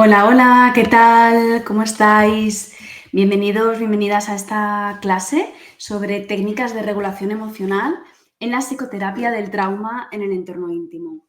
Hola, hola, ¿qué tal? ¿Cómo estáis? Bienvenidos, bienvenidas a esta clase sobre técnicas de regulación emocional en la psicoterapia del trauma en el entorno íntimo.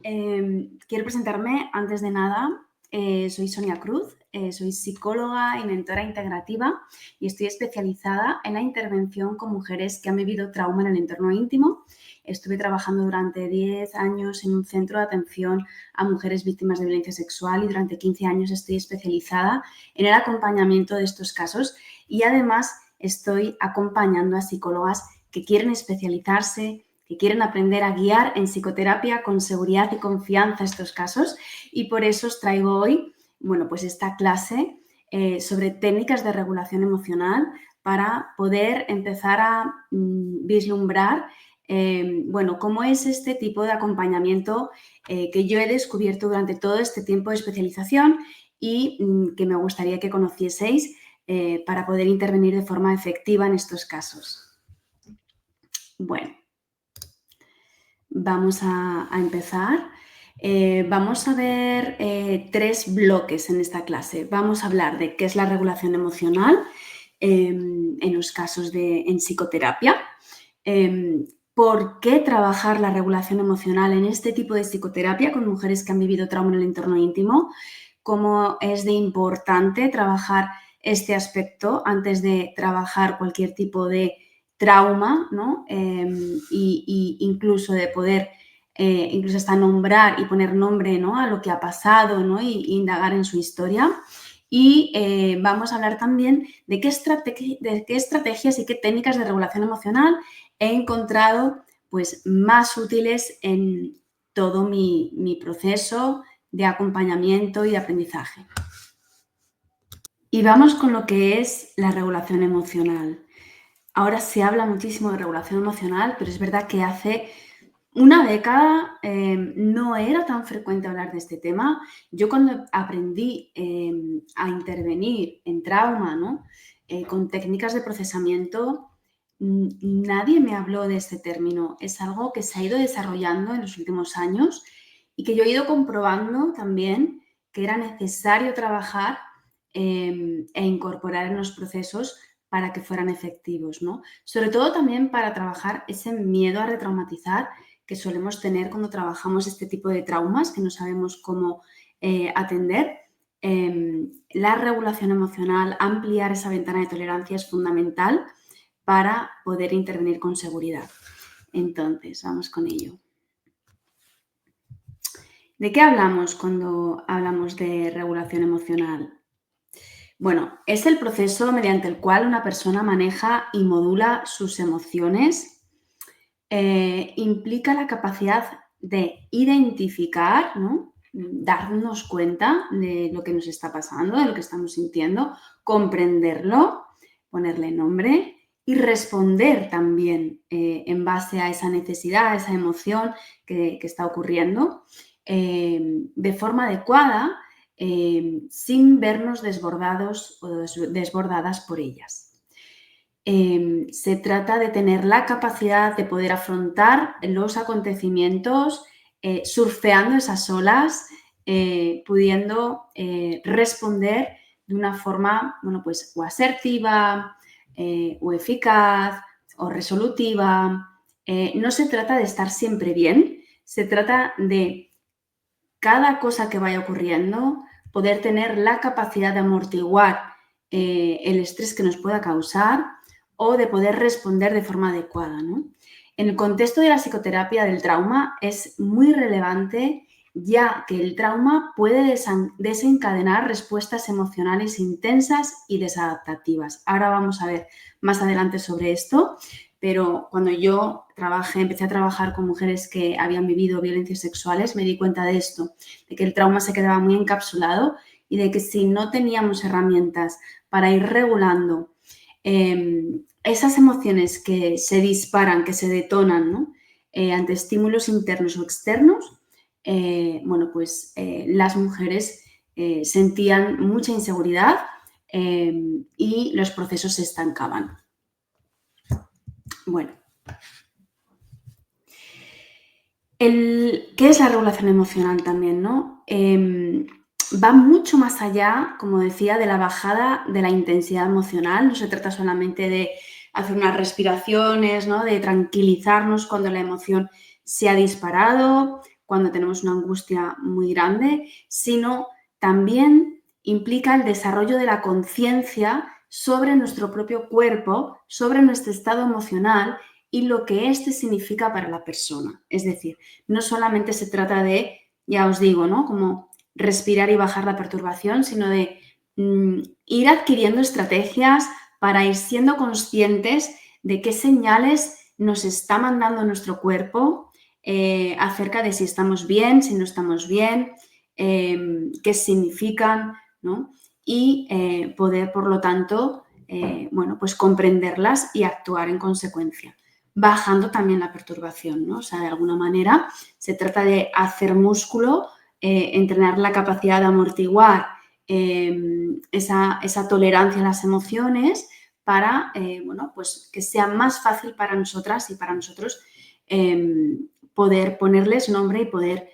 Quiero presentarme antes de nada. Soy Sonia Cruz, soy psicóloga y mentora integrativa y estoy especializada en la intervención con mujeres que han vivido trauma en el entorno íntimo. Estuve trabajando durante 10 años en un centro de atención a mujeres víctimas de violencia sexual y durante 15 años estoy especializada en el acompañamiento de estos casos y además estoy acompañando a psicólogas que quieren especializarse, que quieren aprender a guiar en psicoterapia con seguridad y confianza estos casos, y por eso os traigo hoy, pues esta clase sobre técnicas de regulación emocional para poder empezar a vislumbrar cómo es este tipo de acompañamiento que yo he descubierto durante todo este tiempo de especialización y que me gustaría que conocieseis para poder intervenir de forma efectiva en estos casos. Bueno, vamos a empezar. Vamos a ver 3 bloques en esta clase. Vamos a hablar de qué es la regulación emocional en los casos en psicoterapia. ¿Por qué trabajar la regulación emocional en este tipo de psicoterapia con mujeres que han vivido trauma en el entorno íntimo? ¿Cómo es de importante trabajar este aspecto antes de trabajar cualquier tipo de trauma, ¿no? Y incluso de poder, incluso hasta nombrar y poner nombre, ¿no?, a lo que ha pasado, ¿no?, y indagar en su historia. Y vamos a hablar también de qué estrategias y qué técnicas de regulación emocional he encontrado pues, más útiles en todo mi proceso de acompañamiento y de aprendizaje. Y vamos con lo que es la regulación emocional. Ahora se habla muchísimo de regulación emocional, pero es verdad que hace una década no era tan frecuente hablar de este tema. Yo cuando aprendí a intervenir en trauma, ¿no?, con técnicas de procesamiento, nadie me habló de este término. Es algo que se ha ido desarrollando en los últimos años y que yo he ido comprobando también que era necesario trabajar e incorporar en los procesos para que fueran efectivos, ¿no? Sobre todo también para trabajar ese miedo a retraumatizar que solemos tener cuando trabajamos este tipo de traumas que no sabemos cómo atender. La regulación emocional, ampliar esa ventana de tolerancia es fundamental para poder intervenir con seguridad. Entonces, vamos con ello. ¿De qué hablamos cuando hablamos de regulación emocional? Bueno, es el proceso mediante el cual una persona maneja y modula sus emociones. Implica la capacidad de identificar, ¿no?, darnos cuenta de lo que nos está pasando, de lo que estamos sintiendo, comprenderlo, ponerle nombre y responder también en base a esa necesidad, a esa emoción que está ocurriendo de forma adecuada, sin vernos desbordados o desbordadas por ellas. Se trata de tener la capacidad de poder afrontar los acontecimientos surfeando esas olas, pudiendo responder de una forma, pues, o asertiva, o eficaz, o resolutiva. No se trata de estar siempre bien, se trata de cada cosa que vaya ocurriendo, poder tener la capacidad de amortiguar el estrés que nos pueda causar o de poder responder de forma adecuada, ¿no? En el contexto de la psicoterapia del trauma es muy relevante, ya que el trauma puede desencadenar respuestas emocionales intensas y desadaptativas. Ahora vamos a ver más adelante sobre esto, pero cuando yo empecé a trabajar con mujeres que habían vivido violencias sexuales, me di cuenta de esto, de que el trauma se quedaba muy encapsulado y de que si no teníamos herramientas para ir regulando esas emociones que se disparan, que se detonan, ¿no?, ante estímulos internos o externos, las mujeres sentían mucha inseguridad y los procesos se estancaban. Bueno, ¿qué es la regulación emocional también, no? va mucho más allá, como decía, de la bajada de la intensidad emocional. No se trata solamente de hacer unas respiraciones, ¿no? De tranquilizarnos cuando la emoción se ha disparado, cuando tenemos una angustia muy grande, sino también implica el desarrollo de la conciencia sobre nuestro propio cuerpo, sobre nuestro estado emocional y lo que éste significa para la persona. Es decir, no solamente se trata de, ya os digo, ¿no? Como respirar y bajar la perturbación, sino de ir adquiriendo estrategias para ir siendo conscientes de qué señales nos está mandando nuestro cuerpo acerca de si estamos bien, si no estamos bien, qué significan, ¿no? Y poder, por lo tanto, bueno, pues comprenderlas y actuar en consecuencia, bajando también la perturbación, ¿no? O sea, de alguna manera se trata de hacer músculo, entrenar la capacidad de amortiguar esa tolerancia a las emociones para, bueno, pues que sea más fácil para nosotras y para nosotros poder ponerles nombre y poder,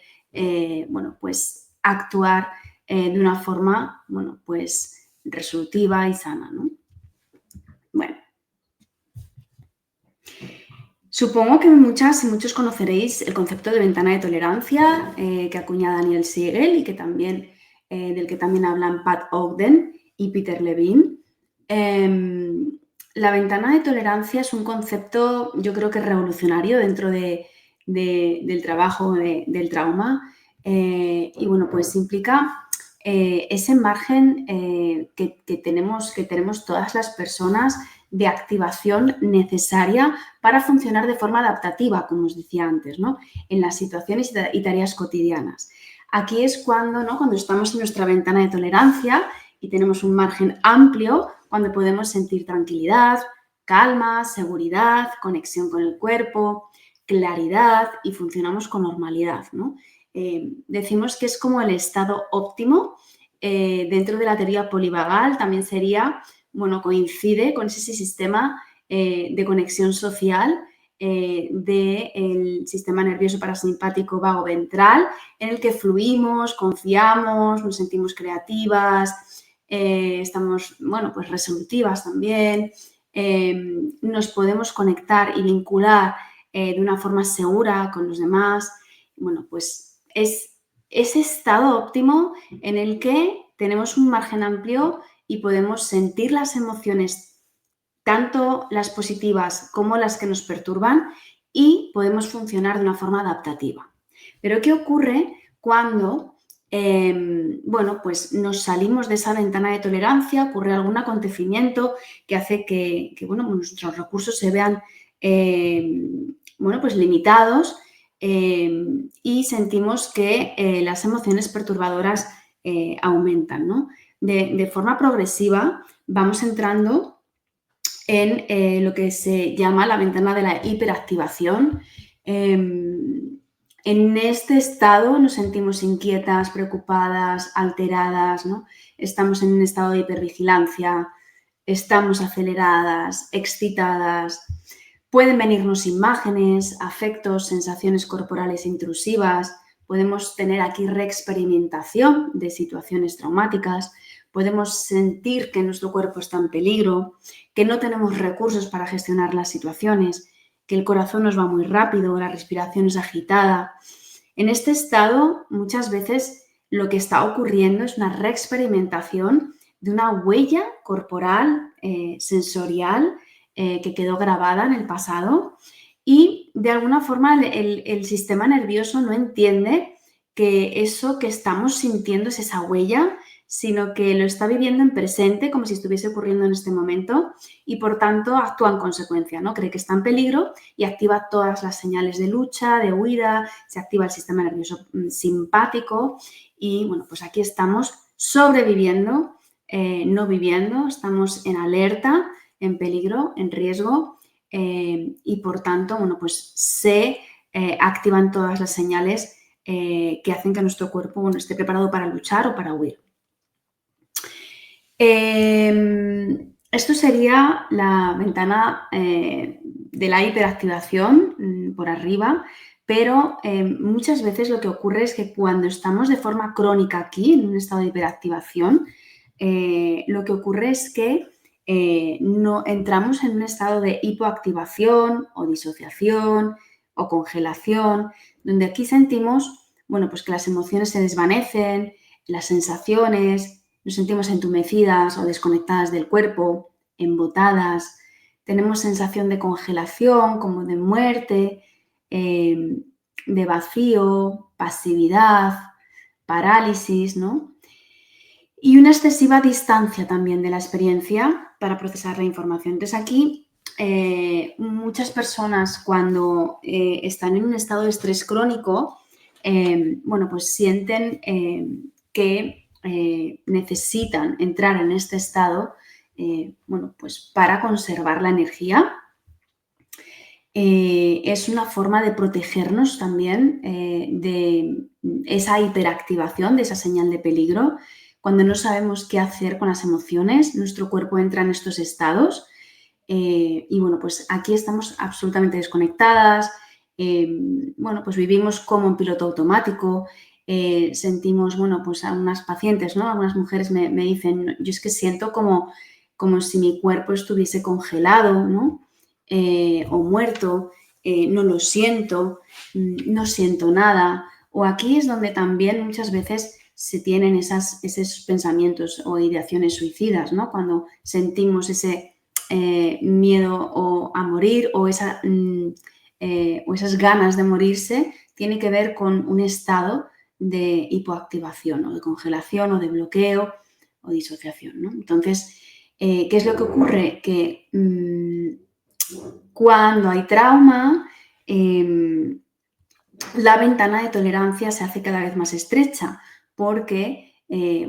bueno, pues actuar de una forma, bueno, pues resolutiva y sana, ¿no? Bueno, supongo que muchas y muchos conoceréis el concepto de ventana de tolerancia que acuña Daniel Siegel y que también, del que también hablan Pat Ogden y Peter Levine. La ventana de tolerancia es un concepto, yo creo que revolucionario dentro del trabajo del trauma y bueno, pues implica ese margen que tenemos todas las personas de activación necesaria para funcionar de forma adaptativa, como os decía antes, ¿no? En las situaciones y tareas cotidianas. Aquí es cuando, ¿no? Cuando estamos en nuestra ventana de tolerancia y tenemos un margen amplio, cuando podemos sentir tranquilidad, calma, seguridad, conexión con el cuerpo, claridad y funcionamos con normalidad, ¿no? Decimos que es como el estado óptimo. Dentro de la teoría polivagal también sería, bueno, coincide con ese sistema de conexión social del sistema nervioso parasimpático vago ventral, en el que fluimos, confiamos, nos sentimos creativas, estamos, bueno, pues resolutivas también, nos podemos conectar y vincular de una forma segura con los demás. Bueno, pues es ese estado óptimo en el que tenemos un margen amplio y podemos sentir las emociones, tanto las positivas como las que nos perturban, y podemos funcionar de una forma adaptativa. Pero ¿qué ocurre cuando bueno, pues nos salimos de esa ventana de tolerancia, ocurre algún acontecimiento que hace que bueno, nuestros recursos se vean bueno, pues limitados y sentimos que las emociones perturbadoras aumentan, ¿no? De forma progresiva vamos entrando en lo que se llama la ventana de la hiperactivación. En este estado nos sentimos inquietas, preocupadas, alteradas, ¿no? Estamos en un estado de hipervigilancia, estamos aceleradas, excitadas. Pueden venirnos imágenes, afectos, sensaciones corporales intrusivas. Podemos tener aquí reexperimentación de situaciones traumáticas. Podemos sentir que nuestro cuerpo está en peligro, que no tenemos recursos para gestionar las situaciones, que el corazón nos va muy rápido, la respiración es agitada. En este estado, muchas veces lo que está ocurriendo es una reexperimentación de una huella corporal, sensorial, que quedó grabada en el pasado y de alguna forma el sistema nervioso no entiende que eso que estamos sintiendo es esa huella, sino que lo está viviendo en presente como si estuviese ocurriendo en este momento y por tanto actúa en consecuencia, ¿no? Cree que está en peligro y activa todas las señales de lucha, de huida, se activa el sistema nervioso simpático y bueno, pues aquí estamos sobreviviendo, no viviendo, estamos en alerta, en peligro, en riesgo y por tanto, bueno, pues se activan todas las señales que hacen que nuestro cuerpo, bueno, esté preparado para luchar o para huir. Esto sería la ventana de la hiperactivación por arriba, pero muchas veces lo que ocurre es que cuando estamos de forma crónica aquí, en un estado de hiperactivación, lo que ocurre es que no entramos en un estado de hipoactivación o disociación o congelación, donde aquí sentimos, bueno, pues que las emociones se desvanecen, las sensaciones, nos sentimos entumecidas o desconectadas del cuerpo, embotadas, tenemos sensación de congelación, como de muerte, de vacío, pasividad, parálisis, ¿no? Y una excesiva distancia también de la experiencia para procesar la información. Entonces aquí muchas personas cuando están en un estado de estrés crónico, bueno, pues sienten que necesitan entrar en este estado, bueno, pues para conservar la energía. Es una forma de protegernos también de esa hiperactivación, de esa señal de peligro. Cuando no sabemos qué hacer con las emociones, nuestro cuerpo entra en estos estados y bueno, pues aquí estamos absolutamente desconectadas, bueno, pues vivimos como en piloto automático, sentimos, bueno, pues algunas pacientes, ¿no? Algunas mujeres me dicen, yo es que siento como si mi cuerpo estuviese congelado, ¿no? O muerto, no lo siento, no siento nada. O aquí es donde también muchas veces se tienen esos pensamientos o ideaciones suicidas, ¿no? Cuando sentimos ese miedo o a morir o esas ganas de morirse, tiene que ver con un estado de hipoactivación o de congelación o de bloqueo o disociación, ¿no? Entonces, ¿qué es lo que ocurre? Que cuando hay trauma, la ventana de tolerancia se hace cada vez más estrecha porque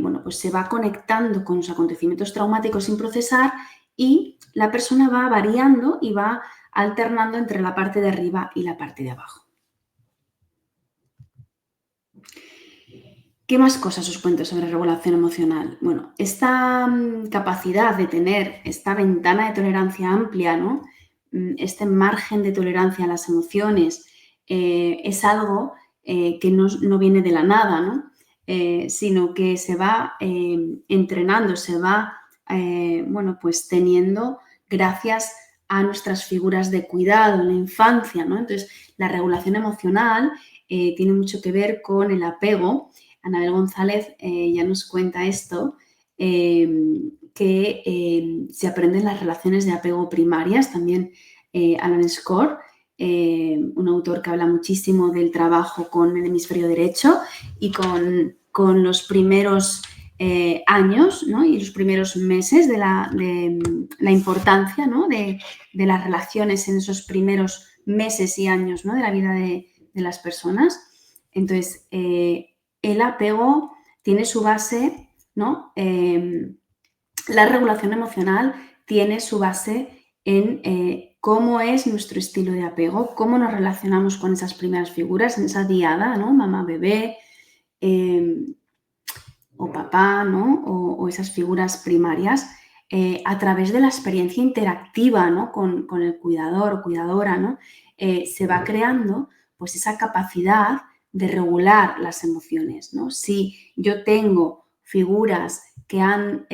bueno, pues se va conectando con los acontecimientos traumáticos sin procesar y la persona va variando y va alternando entre la parte de arriba y la parte de abajo. ¿Qué más cosas os cuento sobre regulación emocional? Bueno, esta capacidad de tener esta ventana de tolerancia amplia, ¿no? Este margen de tolerancia a las emociones, es algo que no viene de la nada, ¿no? Sino que se va entrenando, se va, bueno, pues teniendo gracias a nuestras figuras de cuidado en la infancia, ¿no? Entonces, la regulación emocional tiene mucho que ver con el apego. Anabel González ya nos cuenta esto, que se aprenden las relaciones de apego primarias, también Alan Score, un autor que habla muchísimo del trabajo con el hemisferio derecho y con los primeros años, ¿no? Y los primeros meses de la importancia, ¿no? de las relaciones en esos primeros meses y años, ¿no? de la vida de las personas. Entonces, el apego tiene su base, ¿no? La regulación emocional tiene su base en cómo es nuestro estilo de apego, cómo nos relacionamos con esas primeras figuras, en esa diada, ¿no? Mamá, bebé, o papá, ¿no? O esas figuras primarias, a través de la experiencia interactiva, ¿no? con el cuidador o cuidadora, ¿no? Se va creando pues esa capacidad de regular las emociones, ¿no? Si yo tengo figuras que han,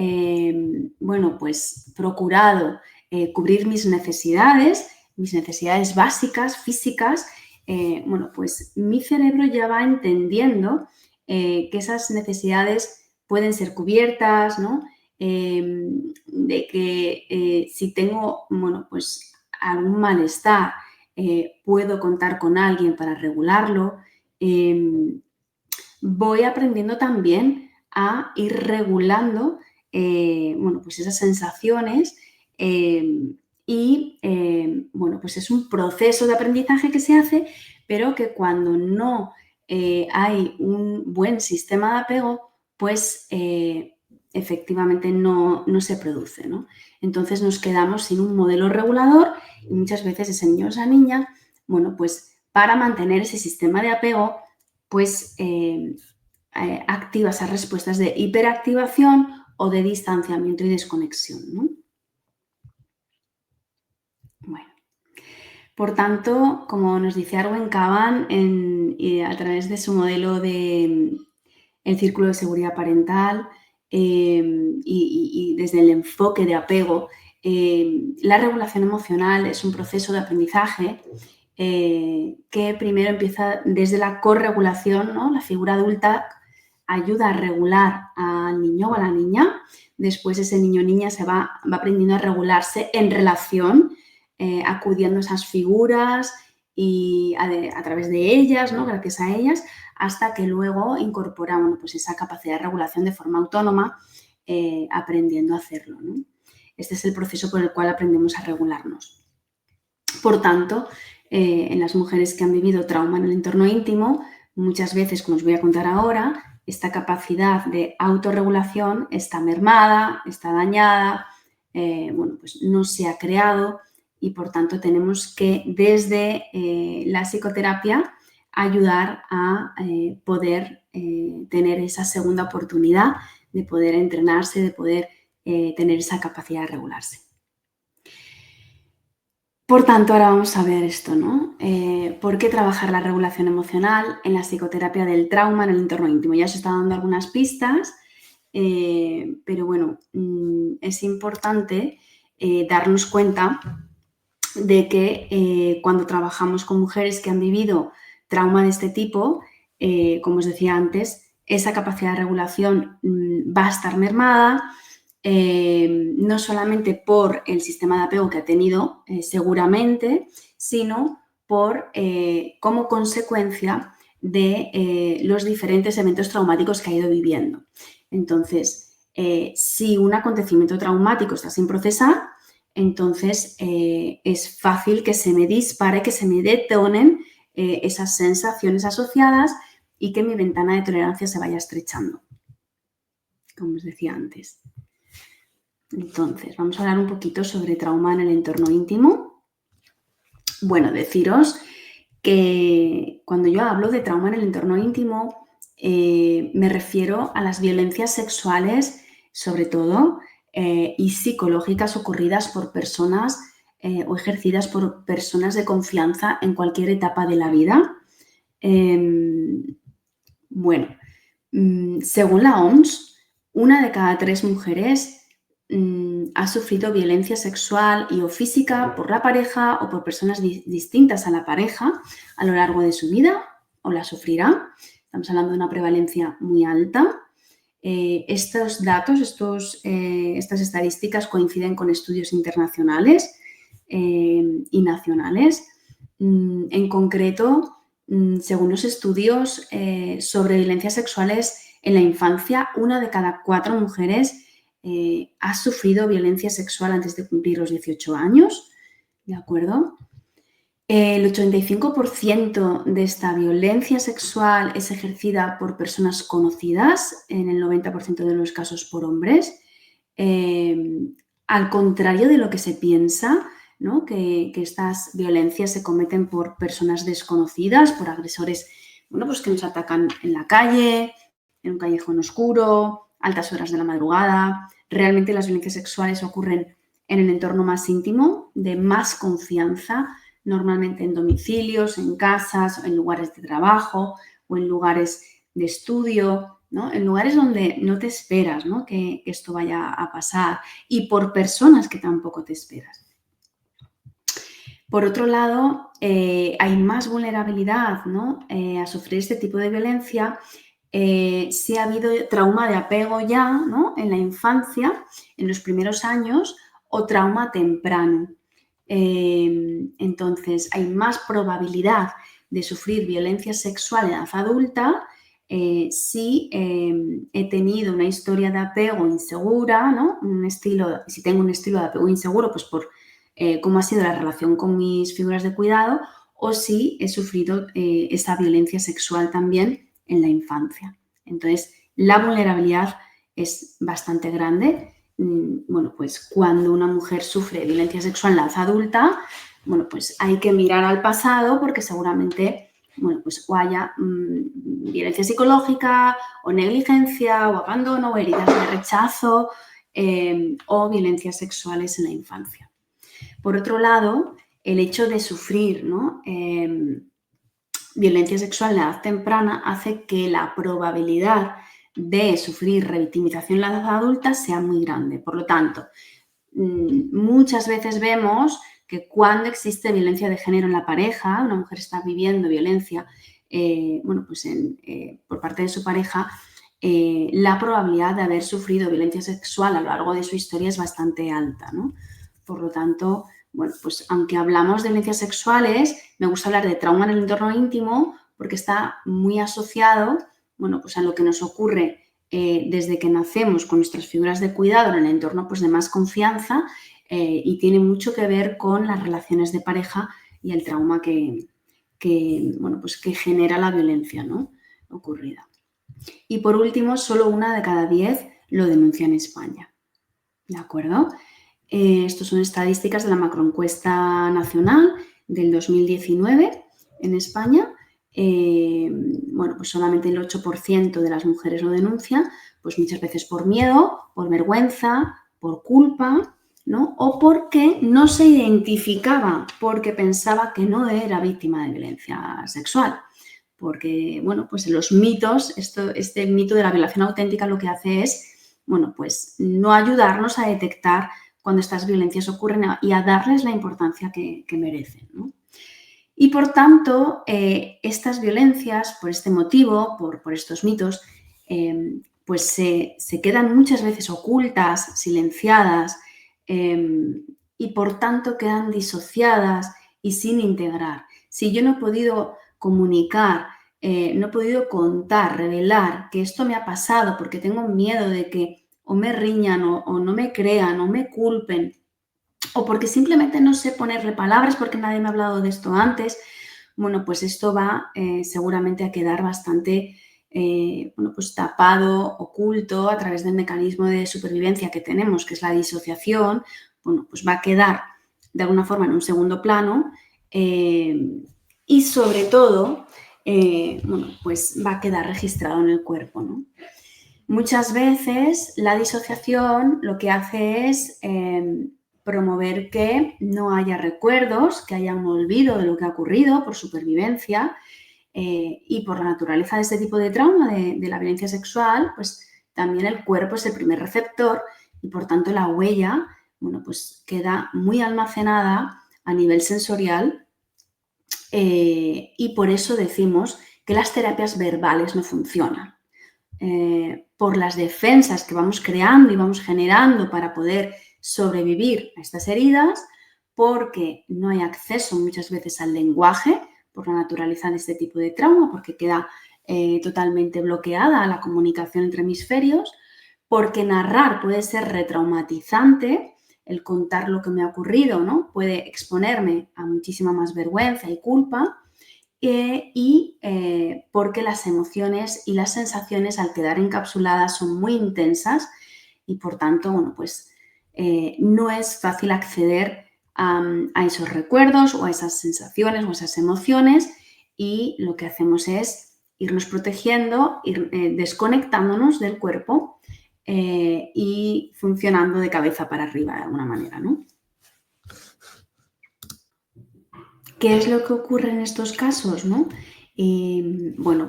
bueno, pues procurado cubrir mis necesidades básicas, físicas, bueno, pues mi cerebro ya va entendiendo que esas necesidades pueden ser cubiertas, ¿no? De que si tengo, bueno, pues algún malestar, puedo contar con alguien para regularlo. Voy aprendiendo también a ir regulando, bueno, pues esas sensaciones y, bueno, pues es un proceso de aprendizaje que se hace, pero que cuando no hay un buen sistema de apego, pues efectivamente no se produce, ¿no? Entonces nos quedamos sin un modelo regulador y muchas veces ese niño o esa niña, bueno, pues para mantener ese sistema de apego, pues activa esas respuestas de hiperactivación o de distanciamiento y desconexión, ¿no? Bueno, Por tanto, como nos dice Arwen Caban a través de su modelo de el círculo de seguridad parental y desde el enfoque de apego, la regulación emocional es un proceso de aprendizaje que primero empieza desde la corregulación, ¿no? La figura adulta ayuda a regular al niño o a la niña. Después ese niño o niña va aprendiendo a regularse en relación, acudiendo a esas figuras y a través de ellas, ¿no? Gracias a ellas, hasta que luego incorpora pues esa capacidad de regulación de forma autónoma, aprendiendo a hacerlo, ¿no? Este es el proceso por el cual aprendemos a regularnos. Por tanto, en las mujeres que han vivido trauma en el entorno íntimo, muchas veces, como os voy a contar ahora, esta capacidad de autorregulación está mermada, está dañada, pues no se ha creado y por tanto tenemos que desde la psicoterapia ayudar a poder tener esa segunda oportunidad de poder entrenarse, de poder tener esa capacidad de regularse. Por tanto, ahora vamos a ver esto, ¿no? ¿Por qué trabajar la regulación emocional en la psicoterapia del trauma en el entorno íntimo? Ya os he estado dando algunas pistas, pero bueno, es importante darnos cuenta de que cuando trabajamos con mujeres que han vivido trauma de este tipo, como os decía antes, esa capacidad de regulación va a estar mermada, no solamente por el sistema de apego que ha tenido, seguramente, sino como consecuencia de los diferentes eventos traumáticos que ha ido viviendo. Entonces, si un acontecimiento traumático está sin procesar, entonces es fácil que se me dispare, que se me detonen esas sensaciones asociadas y que mi ventana de tolerancia se vaya estrechando, como os decía antes. Entonces, vamos a hablar un poquito sobre trauma en el entorno íntimo. Bueno, deciros que cuando yo hablo de trauma en el entorno íntimo, me refiero a las violencias sexuales, sobre todo, y psicológicas ocurridas por personas o ejercidas por personas de confianza en cualquier etapa de la vida. Bueno, según la OMS, 1 de cada 3 mujeres ha sufrido violencia sexual y o física por la pareja o por personas distintas a la pareja a lo largo de su vida o la sufrirá. Estamos hablando de una prevalencia muy alta. Estos datos, estas estadísticas coinciden con estudios internacionales y nacionales. En concreto, según los estudios sobre violencias sexuales en la infancia, 1 de cada 4 mujeres ha sufrido violencia sexual antes de cumplir los 18 años, ¿de acuerdo? El 85% de esta violencia sexual es ejercida por personas conocidas, en el 90% de los casos por hombres, al contrario de lo que se piensa, ¿no? Que estas violencias se cometen por personas desconocidas, por agresores, pues que nos atacan en la calle, en un callejón oscuro, altas horas de la madrugada. Realmente las violencias sexuales ocurren en el entorno más íntimo, de más confianza, normalmente en domicilios, en casas, en lugares de trabajo o en lugares de estudio, ¿no? En lugares donde no te esperas, ¿no? que esto vaya a pasar y por personas que tampoco te esperas. Por otro lado, hay más vulnerabilidad, ¿no? A sufrir este tipo de violencia si ha habido trauma de apego ya, ¿no? En la infancia, en los primeros años, o trauma temprano. Entonces, hay más probabilidad de sufrir violencia sexual en edad adulta si he tenido una historia de apego insegura, ¿no? Si tengo un estilo de apego inseguro, pues por cómo ha sido la relación con mis figuras de cuidado, o si he sufrido esa violencia sexual también en la infancia. Entonces, la vulnerabilidad es bastante grande. Bueno, pues cuando una mujer sufre violencia sexual en la edad adulta, bueno, pues hay que mirar al pasado porque seguramente, bueno, pues o haya violencia psicológica o negligencia o abandono o heridas de rechazo o violencias sexuales en la infancia. Por otro lado, el hecho de sufrir, ¿no? Violencia sexual en la edad temprana hace que la probabilidad de sufrir revictimización en la edad adulta sea muy grande. Por lo tanto, muchas veces vemos que cuando existe violencia de género en la pareja, una mujer está viviendo violencia por parte de su pareja, la probabilidad de haber sufrido violencia sexual a lo largo de su historia es bastante alta, ¿no? Por lo tanto, bueno, pues aunque hablamos de violencias sexuales, me gusta hablar de trauma en el entorno íntimo porque está muy asociado, bueno, pues a lo que nos ocurre desde que nacemos con nuestras figuras de cuidado en el entorno pues, de más confianza y tiene mucho que ver con las relaciones de pareja y el trauma que genera la violencia, ¿no? Ocurrida. Y por último, solo 1 de cada 10 lo denuncia en España. ¿De acuerdo? Estos son estadísticas de la macroencuesta nacional del 2019 en España. Pues solamente el 8% de las mujeres lo denuncia, pues muchas veces por miedo, por vergüenza, por culpa, ¿no? O porque no se identificaba, porque pensaba que no era víctima de violencia sexual. Porque, bueno, pues en los mitos, este mito de la violación auténtica lo que hace es, bueno, pues no ayudarnos a detectar cuando estas violencias ocurren y a darles la importancia que merecen, ¿no? Y por tanto, estas violencias, por este motivo, por estos mitos, pues se quedan muchas veces ocultas, silenciadas y por tanto quedan disociadas y sin integrar. Si yo no he podido comunicar, no he podido contar, revelar que esto me ha pasado porque tengo miedo de que o me riñan o no me crean o me culpen o porque simplemente no sé ponerle palabras porque nadie me ha hablado de esto antes, bueno, pues esto va seguramente a quedar bastante tapado, oculto a través del mecanismo de supervivencia que tenemos, que es la disociación, bueno, pues va a quedar de alguna forma en un segundo plano y sobre todo, pues va a quedar registrado en el cuerpo, ¿no? Muchas veces la disociación lo que hace es promover que no haya recuerdos, que haya un olvido de lo que ha ocurrido por supervivencia y por la naturaleza de este tipo de trauma, de la violencia sexual, pues también el cuerpo es el primer receptor y por tanto la huella, bueno, pues queda muy almacenada a nivel sensorial y por eso decimos que las terapias verbales no funcionan. Por las defensas que vamos creando y vamos generando para poder sobrevivir a estas heridas, porque no hay acceso muchas veces al lenguaje por la naturaleza de este tipo de trauma, porque queda totalmente bloqueada la comunicación entre hemisferios, porque narrar puede ser retraumatizante, el contar lo que me ha ocurrido, ¿no? Puede exponerme a muchísima más vergüenza y culpa, porque las emociones y las sensaciones al quedar encapsuladas son muy intensas y por tanto, bueno, pues no es fácil acceder a esos recuerdos o a esas sensaciones o a esas emociones y lo que hacemos es irnos protegiendo, ir desconectándonos del cuerpo y funcionando de cabeza para arriba de alguna manera, ¿no? ¿Qué es lo que ocurre en estos casos, no?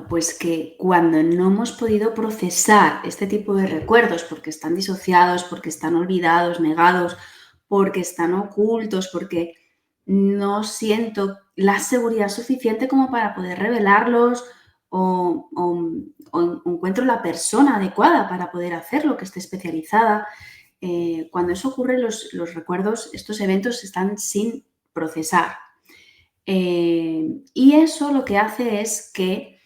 Pues que cuando no hemos podido procesar este tipo de recuerdos porque están disociados, porque están olvidados, negados, porque están ocultos, porque no siento la seguridad suficiente como para poder revelarlos o encuentro la persona adecuada para poder hacerlo, que esté especializada. Cuando eso ocurre, los recuerdos, estos eventos están sin procesar. Y eso lo que hace es que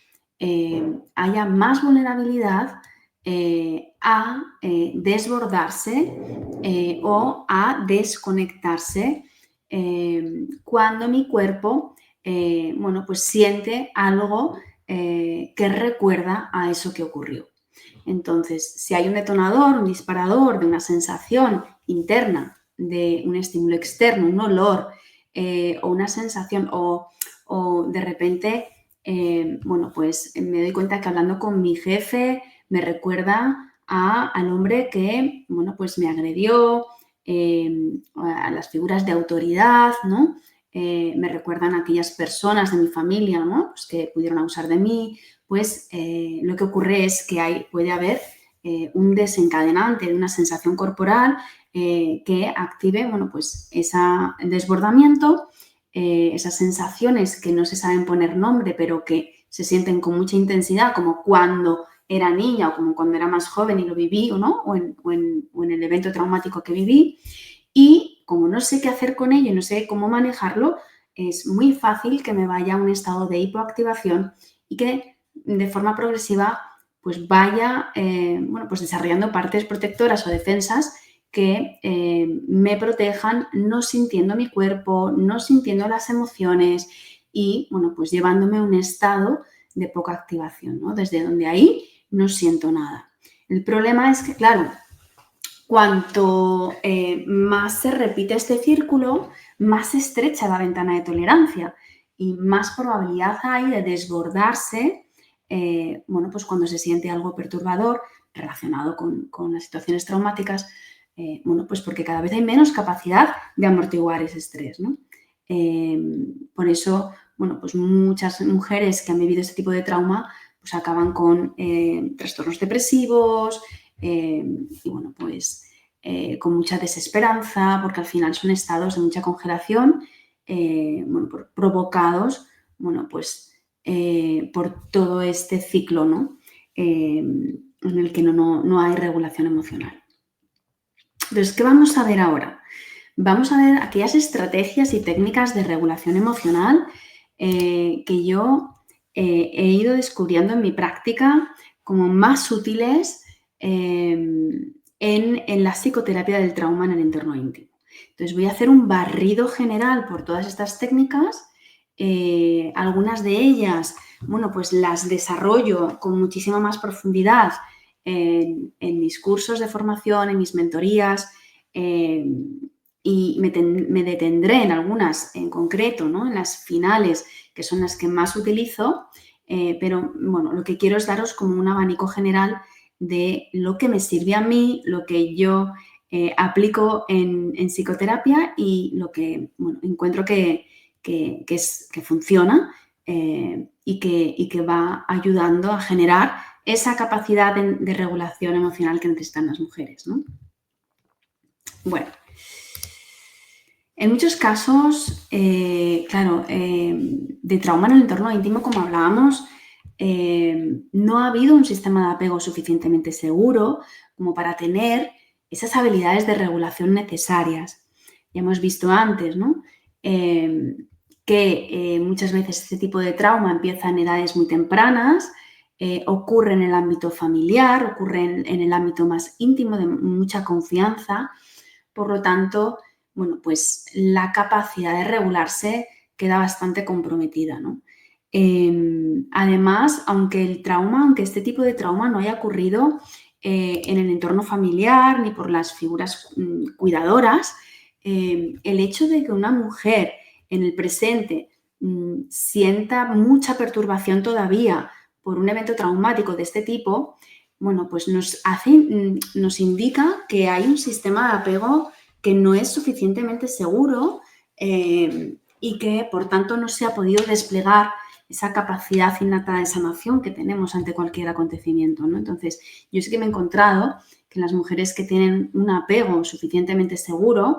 haya más vulnerabilidad a desbordarse o a desconectarse cuando mi cuerpo pues siente algo que recuerda a eso que ocurrió. Entonces, si hay un detonador, un disparador de una sensación interna, de un estímulo externo, un olor, o una sensación o de repente, pues me doy cuenta que hablando con mi jefe me recuerda al hombre que, pues me agredió, a las figuras de autoridad, ¿no? me recuerdan a aquellas personas de mi familia, ¿no? Pues que pudieron abusar de mí, pues lo que ocurre es que puede haber un desencadenante de una sensación corporal que active, bueno, pues ese desbordamiento, esas sensaciones que no se saben poner nombre, pero que se sienten con mucha intensidad, como cuando era niña o como cuando era más joven y lo viví, ¿no? o en el evento traumático que viví. Y como no sé qué hacer con ello y no sé cómo manejarlo, es muy fácil que me vaya a un estado de hipoactivación y que de forma progresiva pues vaya bueno, pues desarrollando partes protectoras o defensas que me protejan no sintiendo mi cuerpo, no sintiendo las emociones y bueno, pues llevándome a un estado de poca activación, ¿no? Desde donde ahí no siento nada. El problema es que, claro, cuanto más se repite este círculo, más se estrecha la ventana de tolerancia y más probabilidad hay de desbordarse, bueno, pues cuando se siente algo perturbador relacionado con las situaciones traumáticas, bueno, pues porque cada vez hay menos capacidad de amortiguar ese estrés, ¿no? Por eso, bueno, pues muchas mujeres que han vivido este tipo de trauma, pues acaban con trastornos depresivos, y bueno, pues con mucha desesperanza, porque al final son estados de mucha congelación, bueno, provocados, bueno, pues por todo este ciclo, ¿no? En el que no hay regulación emocional. Entonces, ¿qué vamos a ver ahora? Vamos a ver aquellas estrategias y técnicas de regulación emocional que yo he ido descubriendo en mi práctica como más útiles en la psicoterapia del trauma en el entorno íntimo. Entonces voy a hacer un barrido general por todas estas técnicas. Algunas de ellas, bueno, pues las desarrollo con muchísima más profundidad en mis cursos de formación, en mis mentorías, y me detendré en algunas en concreto, ¿no? En las finales, que son las que más utilizo, pero bueno, lo que quiero es daros como un abanico general de lo que me sirve a mí, lo que yo aplico en psicoterapia y lo que bueno, encuentro que funciona y que va ayudando a generar esa capacidad de regulación emocional que necesitan las mujeres, ¿no? Bueno, en muchos casos, claro, de trauma en el entorno íntimo, como hablábamos, no ha habido un sistema de apego suficientemente seguro como para tener esas habilidades de regulación necesarias. Ya hemos visto antes, ¿no? Que muchas veces este tipo de trauma empieza en edades muy tempranas, ocurre en el ámbito familiar, ocurre en el ámbito más íntimo, de mucha confianza. Por lo tanto, bueno, pues la capacidad de regularse queda bastante comprometida, ¿no? Además, aunque este tipo de trauma no haya ocurrido en el entorno familiar ni por las figuras cuidadoras, el hecho de que una mujer en el presente sienta mucha perturbación todavía por un evento traumático de este tipo, bueno, pues nos indica que hay un sistema de apego que no es suficientemente seguro y que, por tanto, no se ha podido desplegar esa capacidad innata de sanación que tenemos ante cualquier acontecimiento, ¿no? Entonces, yo sí que me he encontrado que las mujeres que tienen un apego suficientemente seguro,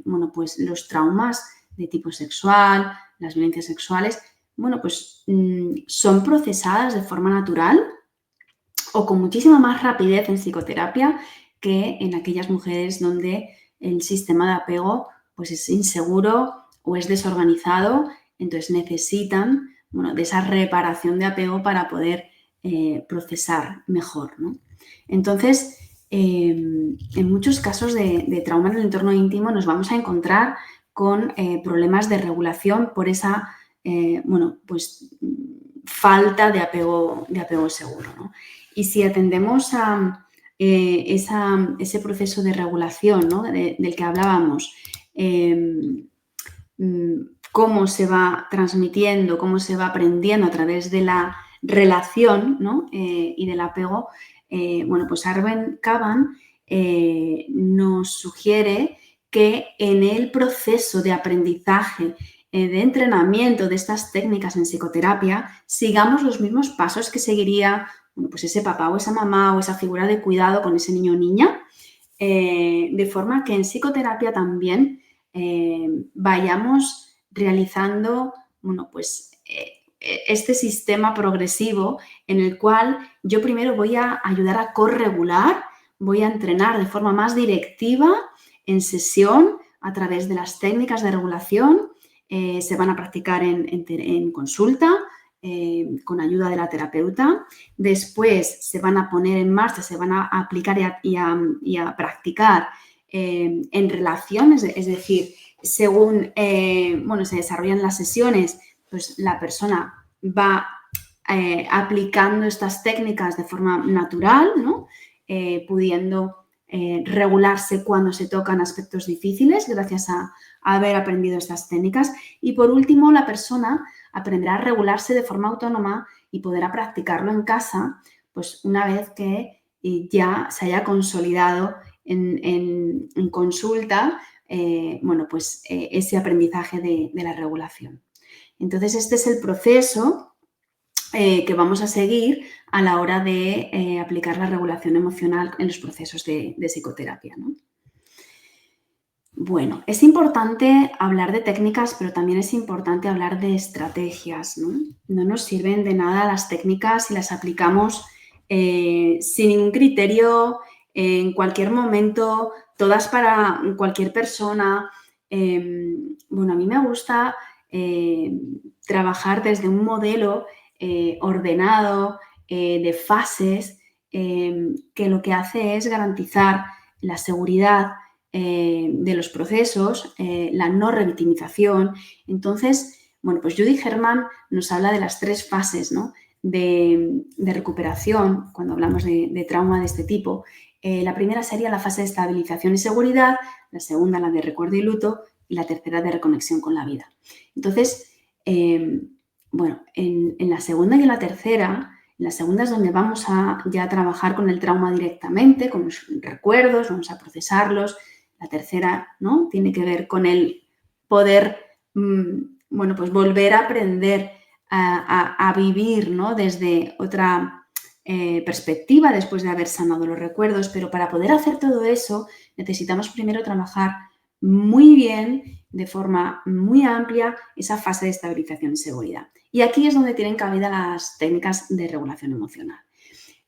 bueno, pues los traumas de tipo sexual, las violencias sexuales, bueno, pues son procesadas de forma natural o con muchísima más rapidez en psicoterapia que en aquellas mujeres donde el sistema de apego pues es inseguro o es desorganizado, entonces necesitan bueno, de esa reparación de apego para poder procesar mejor, ¿no? Entonces, en muchos casos de trauma en el entorno íntimo nos vamos a encontrar con problemas de regulación por esa bueno, pues, falta de apego seguro, ¿no? Y si atendemos a ese proceso de regulación, ¿no? del que hablábamos, cómo se va transmitiendo, cómo se va aprendiendo a través de la relación, ¿no? Y del apego, bueno, pues Arben Caban nos sugiere que en el proceso de aprendizaje, de entrenamiento de estas técnicas en psicoterapia, sigamos los mismos pasos que seguiría pues ese papá o esa mamá o esa figura de cuidado con ese niño o niña, de forma que en psicoterapia también vayamos realizando pues, este sistema progresivo en el cual yo primero voy a ayudar a corregular, voy a entrenar de forma más directiva en sesión a través de las técnicas de regulación, se van a practicar en consulta, con ayuda de la terapeuta. Después se van a poner en marcha, se van a aplicar y a practicar en relaciones, es decir, según se desarrollan las sesiones, pues la persona va aplicando estas técnicas de forma natural, ¿no? Pudiendo regularse cuando se tocan aspectos difíciles gracias a haber aprendido estas técnicas. Y por último, la persona aprenderá a regularse de forma autónoma y podrá practicarlo en casa, pues una vez que ya se haya consolidado en consulta, ese aprendizaje de la regulación. Entonces, este es el proceso que vamos a seguir a la hora de aplicar la regulación emocional en los procesos de psicoterapia, ¿no? Bueno, es importante hablar de técnicas, pero también es importante hablar de estrategias, ¿no? No nos sirven de nada las técnicas si las aplicamos sin ningún criterio, en cualquier momento, todas para cualquier persona. A mí me gusta trabajar desde un modelo ordenado, de fases, que lo que hace es garantizar la seguridad de los procesos, la no revictimización. Entonces, pues Judy Herman nos habla de las 3 fases, ¿no? de recuperación cuando hablamos de trauma de este tipo. La primera sería la fase de estabilización y seguridad, la segunda la de recuerdo y luto y la tercera de reconexión con la vida. Entonces, en la segunda y en la tercera, en la segunda es donde vamos a ya trabajar con el trauma directamente, con los recuerdos, vamos a procesarlos. La tercera, ¿no? Tiene que ver con el poder, volver a aprender a vivir, ¿no? Desde otra perspectiva después de haber sanado los recuerdos. Pero para poder hacer todo eso necesitamos primero trabajar muy bien, de forma muy amplia, esa fase de estabilización y seguridad. Y aquí es donde tienen cabida las técnicas de regulación emocional.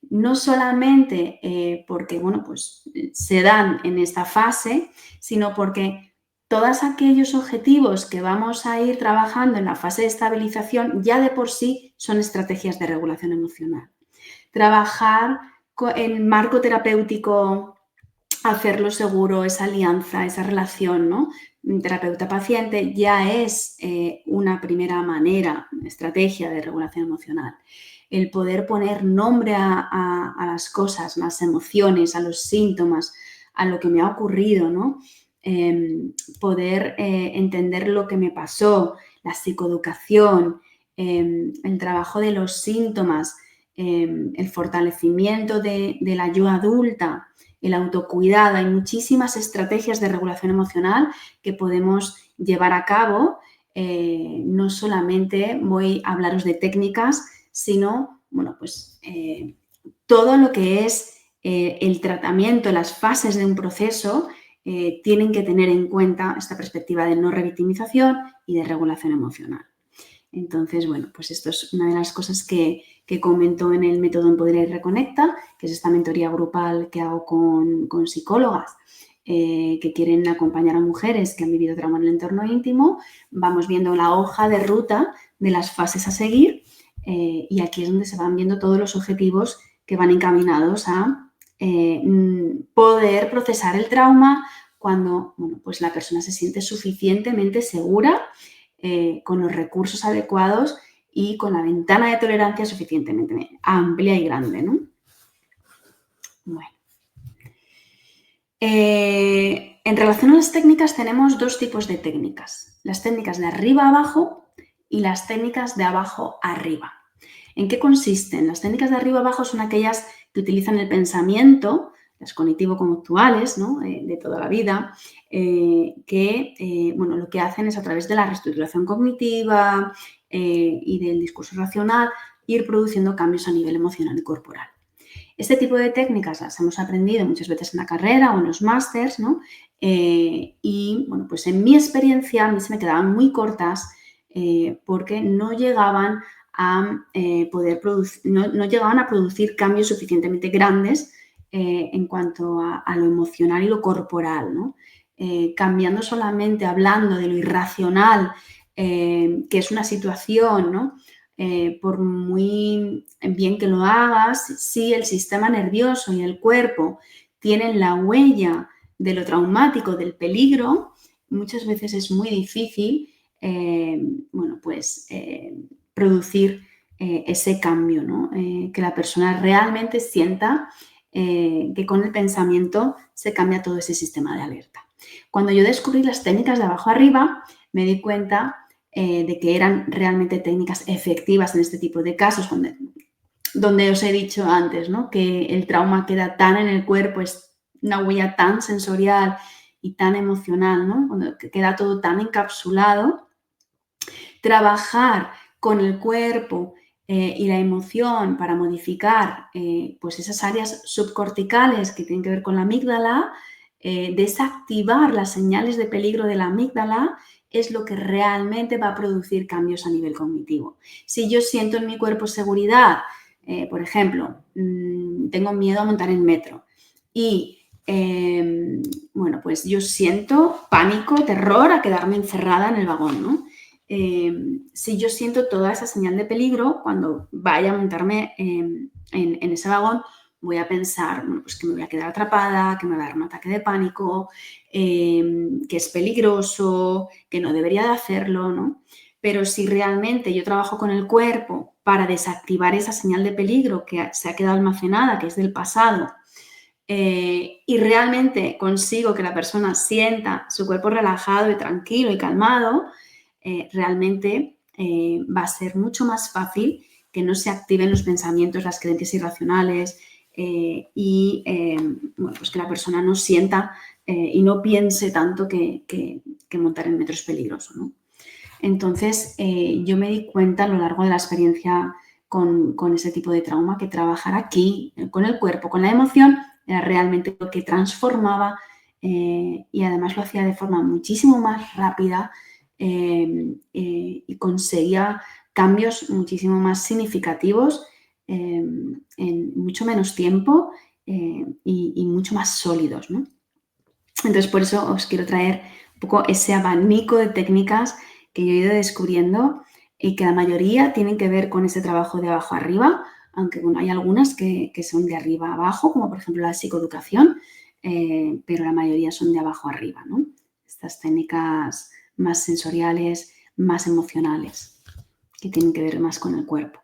No solamente porque se dan en esta fase, sino porque todos aquellos objetivos que vamos a ir trabajando en la fase de estabilización ya de por sí son estrategias de regulación emocional. Trabajar en marco terapéutico, hacerlo seguro, esa alianza, esa relación, ¿no? Terapeuta-paciente ya es una primera manera, una estrategia de regulación emocional. El poder poner nombre a las cosas, las emociones, a los síntomas, a lo que me ha ocurrido, ¿no? Poder entender lo que me pasó, la psicoeducación, el trabajo de los síntomas, el fortalecimiento de la yo adulta, el autocuidado. Hay muchísimas estrategias de regulación emocional que podemos llevar a cabo. No solamente voy a hablaros de técnicas, sino, todo lo que es el tratamiento, las fases de un proceso, tienen que tener en cuenta esta perspectiva de no revictimización y de regulación emocional. Entonces, esto es una de las cosas que comento en el método Empodera y Reconecta, que es esta mentoría grupal que hago con psicólogas que quieren acompañar a mujeres que han vivido trauma en el entorno íntimo. Vamos viendo la hoja de ruta de las fases a seguir y aquí es donde se van viendo todos los objetivos que van encaminados a poder procesar el trauma cuando la persona se siente suficientemente segura, con los recursos adecuados y con la ventana de tolerancia suficientemente amplia y grande, ¿no? Bueno. En relación a las técnicas tenemos 2 tipos de técnicas. Las técnicas de arriba a abajo y las técnicas de abajo a arriba. ¿En qué consisten? Las técnicas de arriba a abajo son aquellas que utilizan el pensamiento las cognitivo-conductuales, ¿no? De toda la vida, que bueno, lo que hacen es a través de la reestructuración cognitiva y del discurso racional ir produciendo cambios a nivel emocional y corporal. Este tipo de técnicas las hemos aprendido muchas veces en la carrera o en los másters, ¿no? Y bueno, pues en mi experiencia a mí se me quedaban muy cortas porque no llegaban a poder producir, no llegaban a producir cambios suficientemente grandes en cuanto a lo emocional y lo corporal, ¿no? Cambiando solamente, hablando de lo irracional, que es una situación, ¿no? Por muy bien que lo hagas, si el sistema nervioso y el cuerpo tienen la huella de lo traumático, del peligro, muchas veces es muy difícil bueno, pues, producir ese cambio, ¿no? Que la persona realmente sienta que con el pensamiento se cambia todo ese sistema de alerta. Cuando yo descubrí las técnicas de abajo arriba, me di cuenta de que eran realmente técnicas efectivas en este tipo de casos, donde os he dicho antes, ¿no? Que el trauma queda tan en el cuerpo, es una huella tan sensorial y tan emocional, ¿no? Cuando queda todo tan encapsulado, trabajar con el cuerpo y la emoción para modificar pues esas áreas subcorticales que tienen que ver con la amígdala, desactivar las señales de peligro de la amígdala es lo que realmente va a producir cambios a nivel cognitivo. Si yo siento en mi cuerpo seguridad, por ejemplo, tengo miedo a montar en metro y bueno, pues yo siento pánico, terror a quedarme encerrada en el vagón, ¿no? Si yo siento toda esa señal de peligro, cuando vaya a montarme en ese vagón, voy a pensar, bueno, pues que me voy a quedar atrapada, que me va a dar un ataque de pánico, que es peligroso, que no debería de hacerlo, ¿no? Pero si realmente yo trabajo con el cuerpo para desactivar esa señal de peligro que se ha quedado almacenada, que es del pasado, y realmente consigo que la persona sienta su cuerpo relajado y tranquilo y calmado, realmente va a ser mucho más fácil que no se activen los pensamientos, las creencias irracionales y bueno, pues que la persona no sienta y no piense tanto que montar en metro es peligroso, ¿no? Entonces, yo me di cuenta a lo largo de la experiencia con ese tipo de trauma que trabajar aquí, con el cuerpo, con la emoción, era realmente lo que transformaba y además lo hacía de forma muchísimo más rápida y conseguía cambios muchísimo más significativos en mucho menos tiempo y mucho más sólidos, ¿no? Entonces, por eso os quiero traer un poco ese abanico de técnicas que yo he ido descubriendo y que la mayoría tienen que ver con ese trabajo de abajo arriba, aunque bueno, hay algunas que son de arriba a abajo, como por ejemplo la psicoeducación, pero la mayoría son de abajo arriba, ¿no? Estas técnicas más sensoriales, más emocionales, que tienen que ver más con el cuerpo.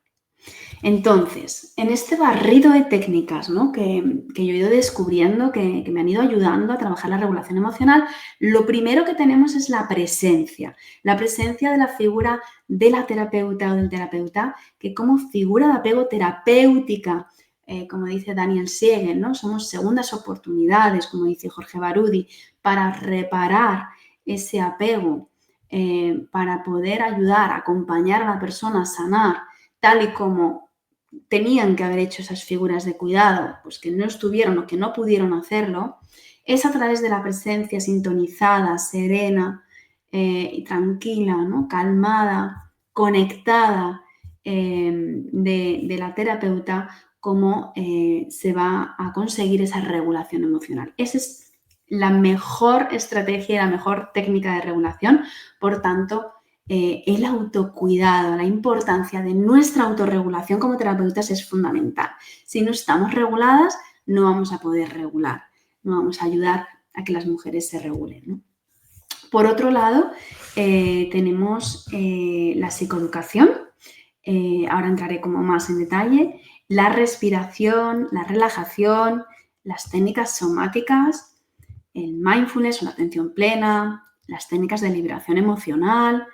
Entonces, en este barrido de técnicas, ¿no? que yo he ido descubriendo, que me han ido ayudando a trabajar la regulación emocional, lo primero que tenemos es la presencia de la figura de la terapeuta o del terapeuta, que como figura de apego terapéutica, como dice Daniel Siegel, ¿no? Somos segundas oportunidades, como dice Jorge Barudi, para reparar ese apego, para poder ayudar, acompañar a la persona a sanar, tal y como tenían que haber hecho esas figuras de cuidado, pues que no estuvieron o que no pudieron hacerlo, es a través de la presencia sintonizada, serena y tranquila, ¿no? Calmada, conectada de la terapeuta, cómo se va a conseguir esa regulación emocional. Esa es la mejor estrategia y la mejor técnica de regulación. Por tanto, el autocuidado, la importancia de nuestra autorregulación como terapeutas es fundamental. Si no estamos reguladas, no vamos a poder regular, no vamos a ayudar a que las mujeres se regulen, ¿no? Por otro lado, tenemos la psicoeducación, ahora entraré como más en detalle, la respiración, la relajación, las técnicas somáticas, el mindfulness o la atención plena, las técnicas de liberación emocional,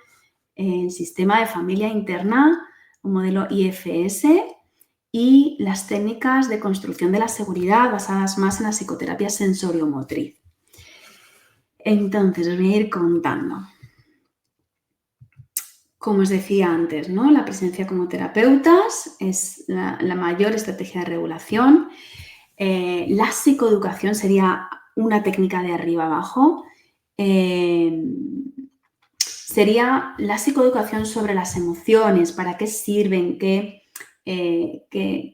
el sistema de familia interna, un modelo IFS y las técnicas de construcción de la seguridad basadas más en la psicoterapia sensoriomotriz. Entonces, os voy a ir contando. Como os decía antes, ¿no? La presencia como terapeutas es la mayor estrategia de regulación. La psicoeducación sería una técnica de arriba abajo. Sería la psicoeducación sobre las emociones, para qué sirven, qué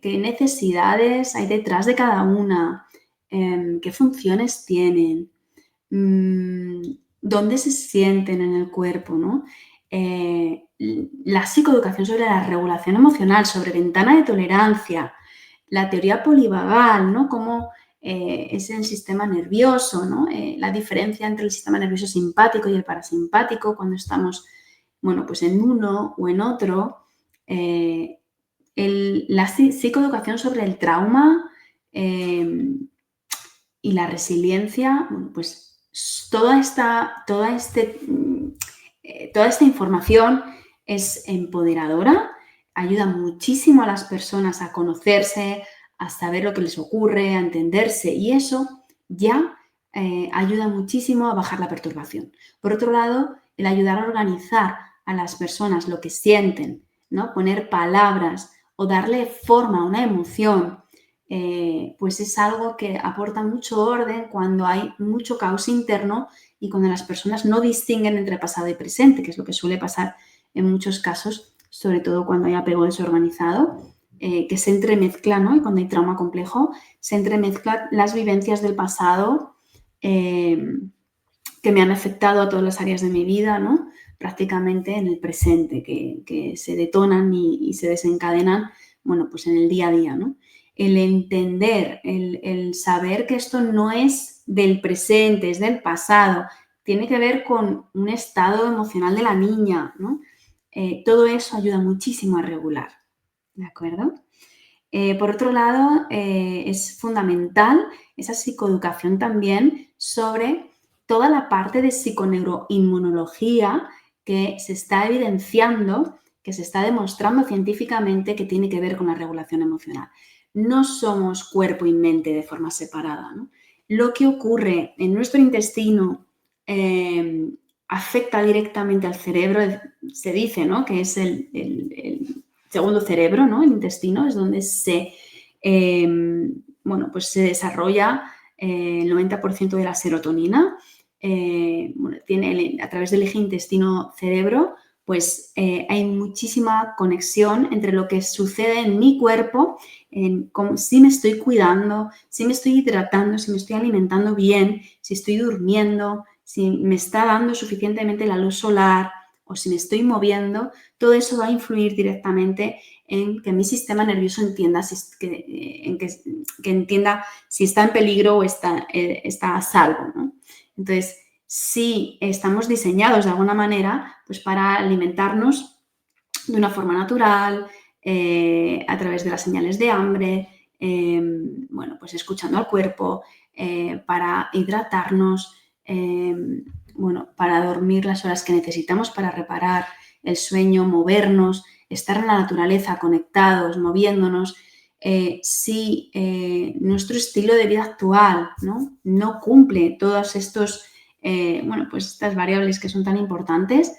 necesidades hay detrás de cada una, qué funciones tienen, dónde se sienten en el cuerpo, ¿no? La psicoeducación sobre la regulación emocional, sobre ventana de tolerancia, la teoría polivagal, ¿no? Cómo es el sistema nervioso, ¿no? La diferencia entre el sistema nervioso simpático y el parasimpático cuando estamos, bueno, pues en uno o en otro. La psicoeducación sobre el trauma y la resiliencia, bueno, pues toda esta información es empoderadora, ayuda muchísimo a las personas a conocerse, a saber lo que les ocurre, a entenderse, y eso ya ayuda muchísimo a bajar la perturbación. Por otro lado, el ayudar a organizar a las personas lo que sienten, ¿no? Poner palabras o darle forma a una emoción, pues es algo que aporta mucho orden cuando hay mucho caos interno y cuando las personas no distinguen entre pasado y presente, que es lo que suele pasar en muchos casos, sobre todo cuando hay apego desorganizado, que se entremezcla, ¿no? Y cuando hay trauma complejo, se entremezclan las vivencias del pasado que me han afectado a todas las áreas de mi vida, ¿no? Prácticamente en el presente, que se detonan y se desencadenan, bueno, pues en el día a día, ¿no? El entender, el saber que esto no es del presente, es del pasado, tiene que ver con un estado emocional de la niña, ¿no? Todo eso ayuda muchísimo a regular, ¿de acuerdo? Por otro lado, es fundamental esa psicoeducación también sobre toda la parte de psiconeuroinmunología que se está evidenciando, que se está demostrando científicamente que tiene que ver con la regulación emocional. No somos cuerpo y mente de forma separada, ¿no? Lo que ocurre en nuestro intestino afecta directamente al cerebro. Se dice, ¿no?, que es el segundo cerebro, ¿no? El intestino es donde bueno, pues se desarrolla el 90% de la serotonina. Bueno, a través del eje intestino-cerebro, pues hay muchísima conexión entre lo que sucede en mi cuerpo, en si me estoy cuidando, si me estoy hidratando, si me estoy alimentando bien, si estoy durmiendo, si me está dando suficientemente la luz solar o si me estoy moviendo. Todo eso va a influir directamente en que mi sistema nervioso entienda que entienda si está en peligro o está a salvo, ¿no? Entonces, si estamos diseñados de alguna manera, pues para alimentarnos de una forma natural, a través de las señales de hambre, bueno, pues escuchando al cuerpo, para hidratarnos, bueno, para dormir las horas que necesitamos para reparar el sueño, movernos, estar en la naturaleza, conectados, moviéndonos. Si nuestro estilo de vida actual no cumple todas bueno, pues estas variables que son tan importantes,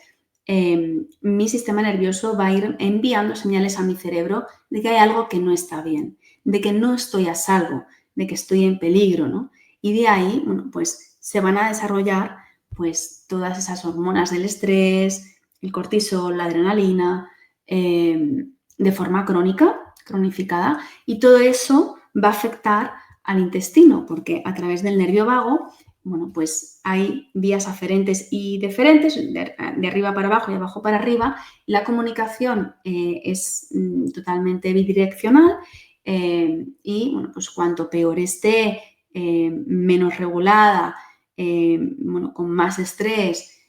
mi sistema nervioso va a ir enviando señales a mi cerebro de que hay algo que no está bien, de que no estoy a salvo, de que estoy en peligro, ¿no? Y de ahí, bueno, pues se van a desarrollar pues todas esas hormonas del estrés, el cortisol, la adrenalina, de forma cronificada, y todo eso va a afectar al intestino, porque a través del nervio vago, bueno, pues hay vías aferentes y deferentes, de arriba para abajo y abajo para arriba. La comunicación es totalmente bidireccional, y, bueno, pues cuanto peor esté, menos regulada, bueno, con más estrés,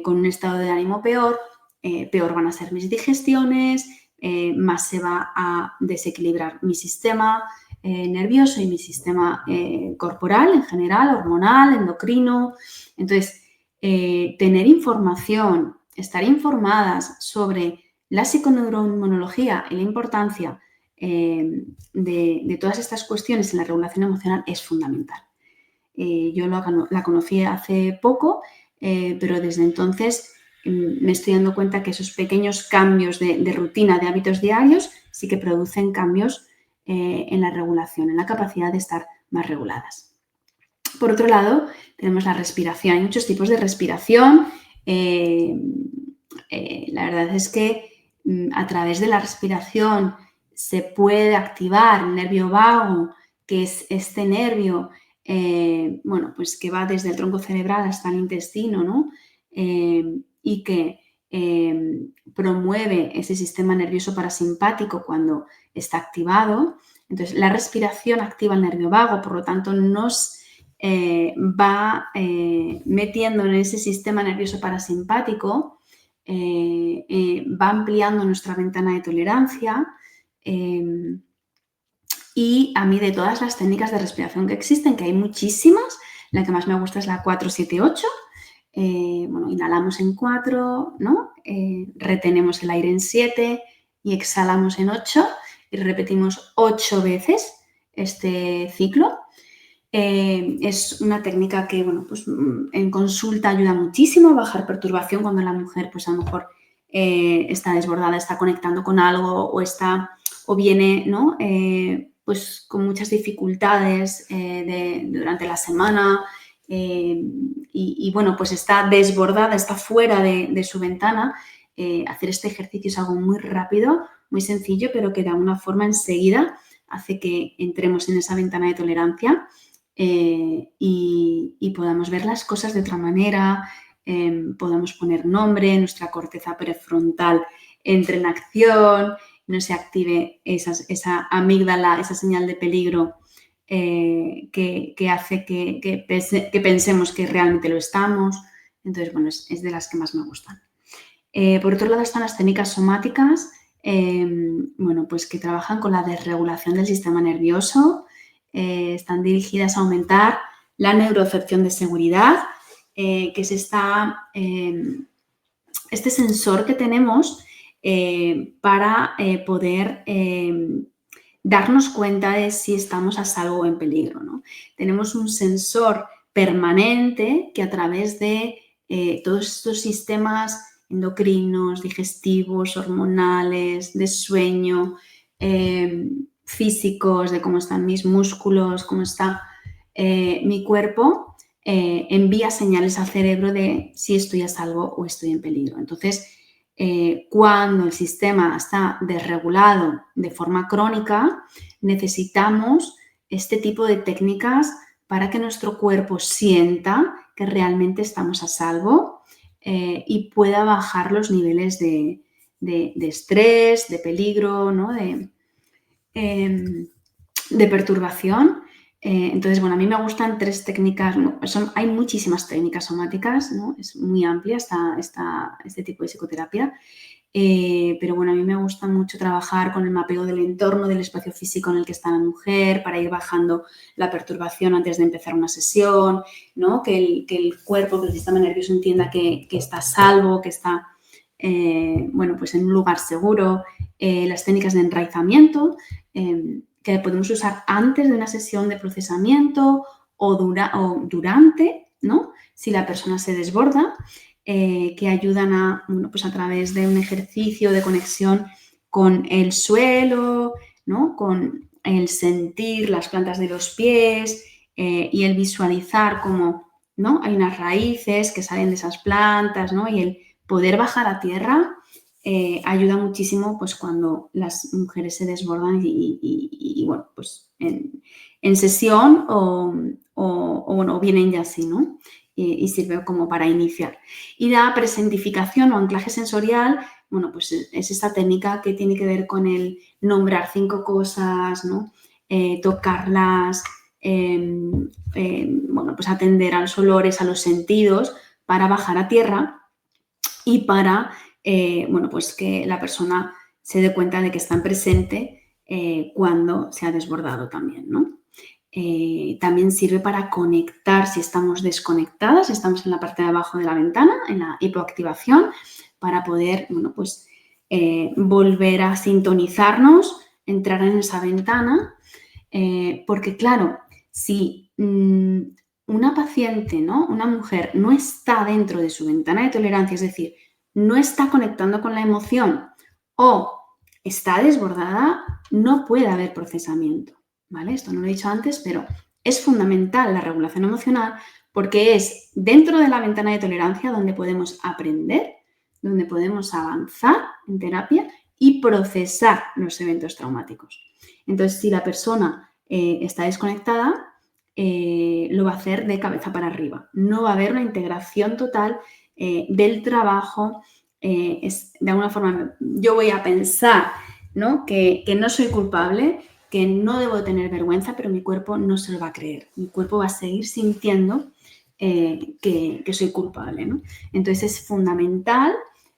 con un estado de ánimo peor, peor van a ser mis digestiones, más se va a desequilibrar mi sistema nervioso y mi sistema corporal en general, hormonal, endocrino. Entonces, tener información, estar informadas sobre la psiconeuroinmunología y la importancia de todas estas cuestiones en la regulación emocional es fundamental. Yo la conocí hace poco, pero desde entonces me estoy dando cuenta que esos pequeños cambios de rutina, de hábitos diarios, sí que producen cambios en la regulación, en la capacidad de estar más reguladas. Por otro lado, tenemos la respiración. Hay muchos tipos de respiración. La verdad es que a través de la respiración se puede activar el nervio vago, que es este nervio pues que va desde el tronco cerebral hasta el intestino, ¿no? Y que promueve ese sistema nervioso parasimpático cuando está activado. Entonces, la respiración activa el nervio vago, por lo tanto, nos va metiendo en ese sistema nervioso parasimpático, va ampliando nuestra ventana de tolerancia. Y a mí, de todas las técnicas de respiración que existen, que hay muchísimas, la que más me gusta es la 4-7-8. Inhalamos en 4, ¿no? Retenemos el aire en 7 y exhalamos en 8 y repetimos 8 veces este ciclo. Es una técnica que, en consulta ayuda muchísimo a bajar perturbación cuando la mujer, pues a lo mejor está desbordada, está conectando con algo o viene, ¿no? Pues con muchas dificultades durante la semana pues está desbordada, está fuera de su ventana. Hacer este ejercicio es algo muy rápido, muy sencillo, pero que de alguna forma enseguida hace que entremos en esa ventana de tolerancia y podamos ver las cosas de otra manera, podamos poner nombre, nuestra corteza prefrontal entre en acción, no se active esa amígdala, esa señal de peligro que hace que pensemos que realmente lo estamos. Entonces, es de las que más me gustan. Por otro lado están las técnicas somáticas, pues que trabajan con la desregulación del sistema nervioso, están dirigidas a aumentar la neurocepción de seguridad, que es este sensor que tenemos para poder darnos cuenta de si estamos a salvo o en peligro, ¿no? Tenemos un sensor permanente que a través de todos estos sistemas endocrinos, digestivos, hormonales, de sueño, físicos, de cómo están mis músculos, cómo está mi cuerpo, envía señales al cerebro de si estoy a salvo o estoy en peligro. Entonces, cuando el sistema está desregulado de forma crónica, necesitamos este tipo de técnicas para que nuestro cuerpo sienta que realmente estamos a salvo y pueda bajar los niveles de estrés, de peligro, ¿no? De perturbación. Entonces, a mí me gustan 3 técnicas, hay muchísimas técnicas somáticas, ¿no? Es muy amplia este tipo de psicoterapia, pero a mí me gusta mucho trabajar con el mapeo del entorno, del espacio físico en el que está la mujer, para ir bajando la perturbación antes de empezar una sesión, ¿no? Que el cuerpo, que el sistema nervioso entienda que está a salvo, que está en un lugar seguro. Las técnicas de enraizamiento, que podemos usar antes de una sesión de procesamiento o durante, ¿no? Si la persona se desborda, que ayudan a través de un ejercicio de conexión con el suelo, ¿no? Con el sentir las plantas de los pies y el visualizar cómo, ¿no? Hay unas raíces que salen de esas plantas, ¿no? Y el poder bajar a tierra ayuda muchísimo pues cuando las mujeres se desbordan en sesión o vienen ya así, ¿no? Y sirve como para iniciar. Y la presentificación o anclaje sensorial, es esta técnica que tiene que ver con el nombrar 5 cosas, ¿no? Tocarlas, atender a los olores, a los sentidos para bajar a tierra y para que la persona se dé cuenta de que están presente cuando se ha desbordado también, ¿no? También sirve para conectar si estamos desconectadas, si estamos en la parte de abajo de la ventana, en la hipoactivación, para poder volver a sintonizarnos entrar en esa ventana, porque claro, si una paciente, ¿no? Una mujer no está dentro de su ventana de tolerancia, es decir, no está conectando con la emoción o está desbordada, no puede haber procesamiento, ¿vale? Esto no lo he dicho antes, pero es fundamental la regulación emocional porque es dentro de la ventana de tolerancia donde podemos aprender, donde podemos avanzar en terapia y procesar los eventos traumáticos. Entonces, si la persona está desconectada, lo va a hacer de cabeza para arriba. No va a haber una integración total del trabajo. De alguna forma, yo voy a pensar, ¿no? Que no soy culpable, que no debo tener vergüenza, pero mi cuerpo no se lo va a creer. Mi cuerpo va a seguir sintiendo que soy culpable, ¿no? Entonces es fundamental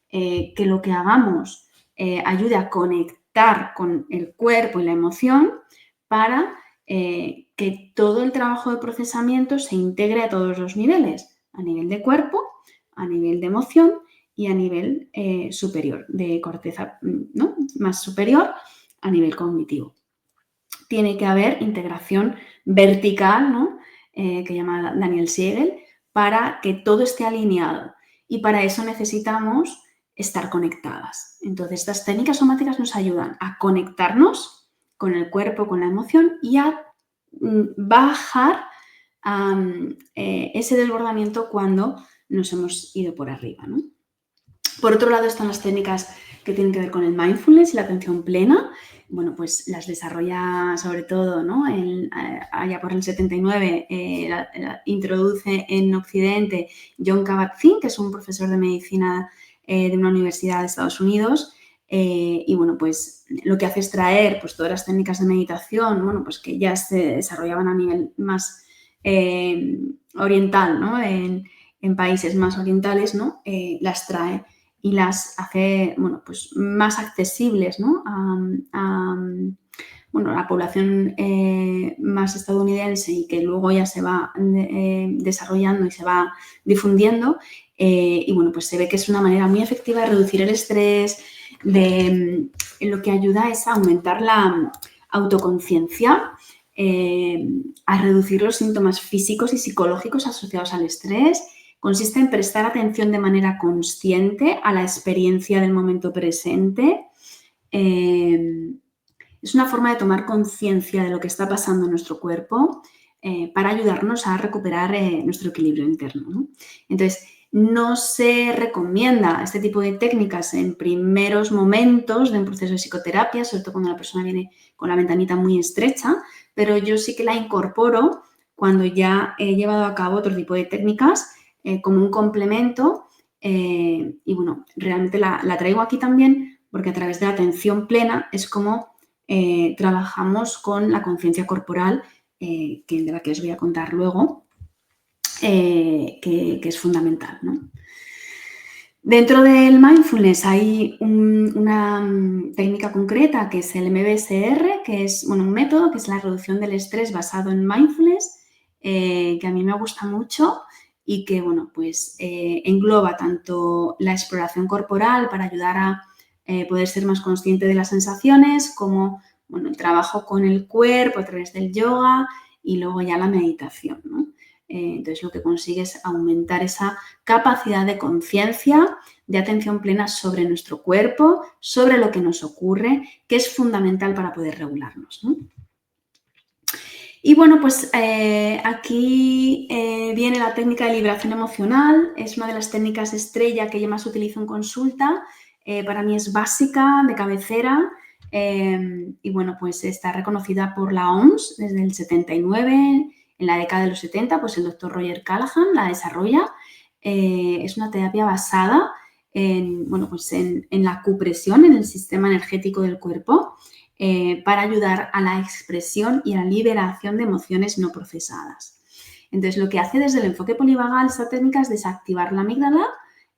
que lo que hagamos ayude a conectar con el cuerpo y la emoción para que todo el trabajo de procesamiento se integre a todos los niveles, a nivel de cuerpo, a nivel de emoción y a nivel superior, de corteza, ¿no? Más superior, a nivel cognitivo. Tiene que haber integración vertical, ¿no? Que llama Daniel Siegel, para que todo esté alineado. Y para eso necesitamos estar conectadas. Entonces, estas técnicas somáticas nos ayudan a conectarnos con el cuerpo, con la emoción y a bajar ese desbordamiento cuando nos hemos ido por arriba, ¿no? Por otro lado están las técnicas que tienen que ver con el mindfulness y la atención plena. Bueno, pues las desarrolla sobre todo, ¿no? Allá por el 79 introduce en Occidente Jon Kabat-Zinn, que es un profesor de medicina de una universidad de Estados Unidos. Y bueno, pues lo que hace es traer pues, todas las técnicas de meditación, bueno, pues que ya se desarrollaban a nivel más oriental, ¿no? En países más orientales, ¿no? Las trae y las hace, bueno, pues más accesibles, ¿no? Bueno, la población más estadounidense y que luego ya se va desarrollando y se va difundiendo. Y bueno, pues se ve que es una manera muy efectiva de reducir el estrés, lo que ayuda es a aumentar la autoconciencia, a reducir los síntomas físicos y psicológicos asociados al estrés. Consiste en prestar atención de manera consciente a la experiencia del momento presente. Es una forma de tomar conciencia de lo que está pasando en nuestro cuerpo para ayudarnos a recuperar nuestro equilibrio interno, ¿no? Entonces, no se recomienda este tipo de técnicas en primeros momentos de un proceso de psicoterapia, sobre todo cuando la persona viene con la ventanita muy estrecha, pero yo sí que la incorporo cuando ya he llevado a cabo otro tipo de técnicas como un complemento y bueno, realmente la traigo aquí también porque a través de la atención plena es como trabajamos con la conciencia corporal, de la que os voy a contar luego, que es fundamental, ¿no? Dentro del mindfulness hay una técnica concreta que es el MBSR, que es un método que es la reducción del estrés basado en mindfulness, que a mí me gusta mucho y que pues, engloba tanto la exploración corporal para ayudar a poder ser más consciente de las sensaciones, como el trabajo con el cuerpo a través del yoga y luego ya la meditación, ¿no? Entonces, lo que consigue es aumentar esa capacidad de conciencia, de atención plena sobre nuestro cuerpo, sobre lo que nos ocurre, que es fundamental para poder regularnos, ¿no? Y bueno, pues aquí viene la técnica de liberación emocional. Es una de las técnicas estrella que yo más utilizo en consulta. Para mí es básica, de cabecera. Y bueno, pues está reconocida por la OMS desde el 79. En la década de los 70, pues el doctor Roger Callahan la desarrolla. Es una terapia basada en la acupresión, en el sistema energético del cuerpo, para ayudar a la expresión y a la liberación de emociones no procesadas. Entonces, lo que hace desde el enfoque polivagal esta técnica es desactivar la amígdala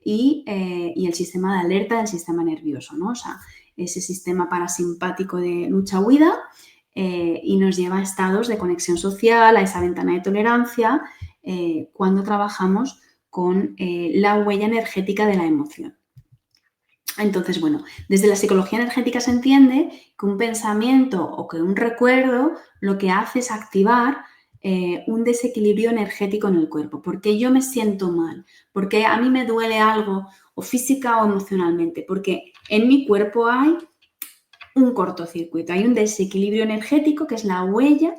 y el sistema de alerta del sistema nervioso, ¿no? O sea, ese sistema parasimpático de lucha-huida y nos lleva a estados de conexión social, a esa ventana de tolerancia, cuando trabajamos con la huella energética de la emoción. Entonces, bueno, desde la psicología energética se entiende que un pensamiento o que un recuerdo lo que hace es activar un desequilibrio energético en el cuerpo. Porque yo me siento mal, porque a mí me duele algo, o física o emocionalmente, porque en mi cuerpo hay un cortocircuito, hay un desequilibrio energético que es la huella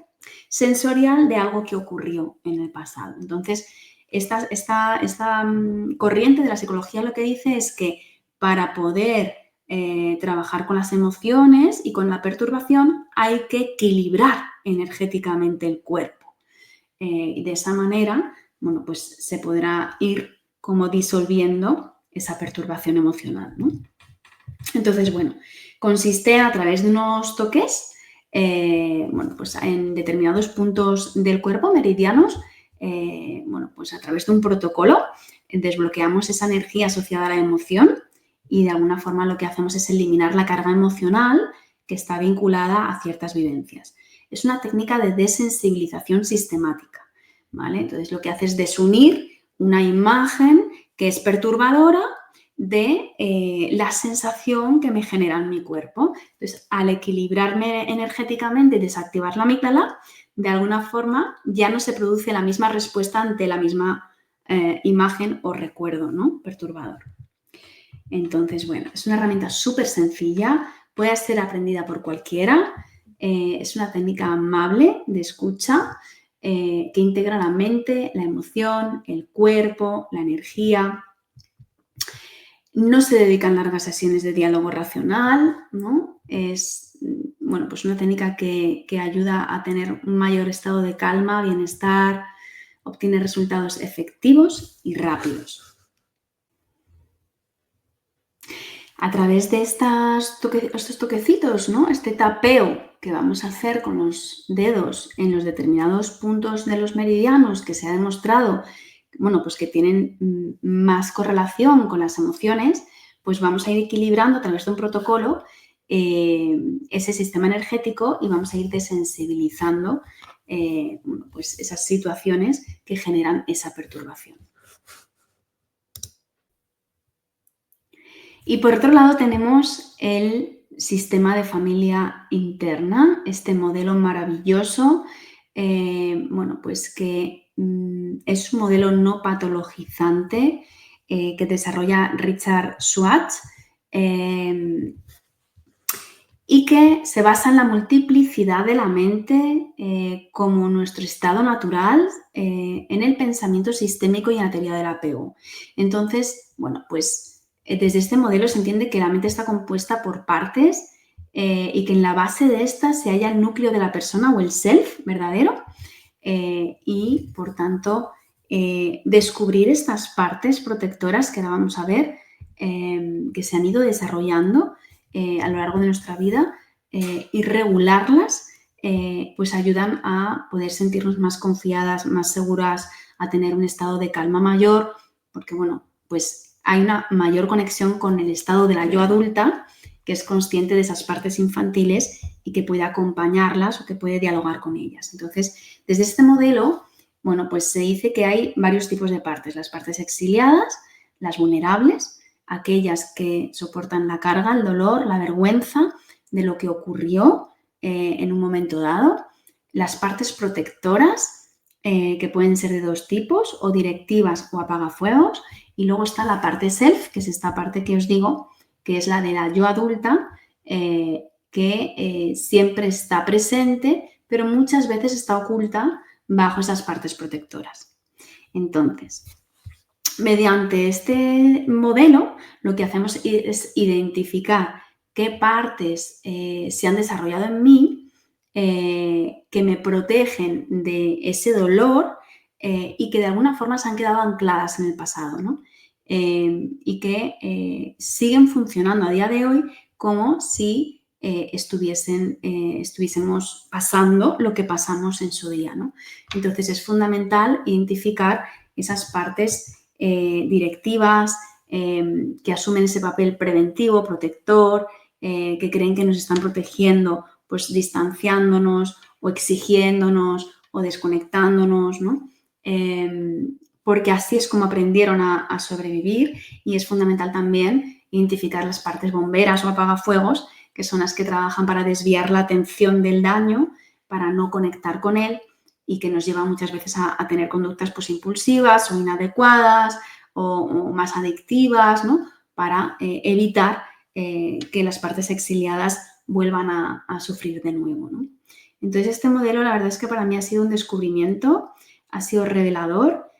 sensorial de algo que ocurrió en el pasado. Entonces, esta corriente de la psicología lo que dice es que para poder trabajar con las emociones y con la perturbación hay que equilibrar energéticamente el cuerpo. Y de esa manera, bueno, pues se podrá ir como disolviendo esa perturbación emocional, ¿no? Entonces, bueno, consiste a través de unos toques, bueno, pues en determinados puntos del cuerpo, meridianos, bueno, pues a través de un protocolo desbloqueamos esa energía asociada a la emoción y de alguna forma lo que hacemos es eliminar la carga emocional que está vinculada a ciertas vivencias. Es una técnica de desensibilización sistemática, ¿vale? Entonces lo que hace es desunir una imagen que es perturbadora de la sensación que me genera en mi cuerpo. Entonces, al equilibrarme energéticamente y desactivar la amígdala, de alguna forma ya no se produce la misma respuesta ante la misma imagen o recuerdo, ¿no? Perturbador. Entonces, bueno, es una herramienta súper sencilla, puede ser aprendida por cualquiera, es una técnica amable de escucha que integra la mente, la emoción, el cuerpo, la energía. No se dedican largas sesiones de diálogo racional, ¿no? Es, bueno, pues una técnica que ayuda a tener un mayor estado de calma, bienestar, obtiene resultados efectivos y rápidos. A través de estos toquecitos, ¿no? Este tapeo que vamos a hacer con los dedos en los determinados puntos de los meridianos que se ha demostrado, bueno, pues que tienen más correlación con las emociones, pues vamos a ir equilibrando a través de un protocolo ese sistema energético y vamos a ir desensibilizando bueno, pues esas situaciones que generan esa perturbación. Y por otro lado tenemos el sistema de familia interna, este modelo maravilloso, bueno, pues que es un modelo no patologizante que desarrolla Richard Schwartz y que se basa en la multiplicidad de la mente como nuestro estado natural en el pensamiento sistémico y en la teoría del apego. Entonces, bueno, pues desde este modelo se entiende que la mente está compuesta por partes y que en la base de estas se halla el núcleo de la persona o el self verdadero y, por tanto, descubrir estas partes protectoras que ahora vamos a ver que se han ido desarrollando a lo largo de nuestra vida y regularlas pues ayudan a poder sentirnos más confiadas, más seguras, a tener un estado de calma mayor, porque bueno, pues hay una mayor conexión con el estado de la yo adulta que es consciente de esas partes infantiles y que puede acompañarlas o que puede dialogar con ellas. Entonces, desde este modelo, bueno, pues se dice que hay varios tipos de partes, las partes exiliadas, las vulnerables, aquellas que soportan la carga, el dolor, la vergüenza de lo que ocurrió en un momento dado, las partes protectoras, que pueden ser de dos tipos, o directivas o apagafuegos, y luego está la parte self, que es esta parte que os digo, que es la de la yo adulta, que siempre está presente, pero muchas veces está oculta bajo esas partes protectoras. Entonces, mediante este modelo, lo que hacemos es identificar qué partes se han desarrollado en mí que me protegen de ese dolor y que de alguna forma se han quedado ancladas en el pasado, ¿no? Y que siguen funcionando a día de hoy como si estuviésemos pasando lo que pasamos en su día, ¿no? Entonces es fundamental identificar esas partes directivas que asumen ese papel preventivo, protector, que creen que nos están protegiendo, pues distanciándonos o exigiéndonos o desconectándonos, ¿no? Porque así es como aprendieron a sobrevivir y es fundamental también identificar las partes bomberas o apagafuegos, que son las que trabajan para desviar la atención del daño, para no conectar con él y que nos lleva muchas veces a tener conductas pues, impulsivas o inadecuadas o más adictivas, ¿no? Para evitar que las partes exiliadas vuelvan a sufrir de nuevo, ¿no? Entonces, este modelo la verdad es que para mí ha sido un descubrimiento, ha sido revelador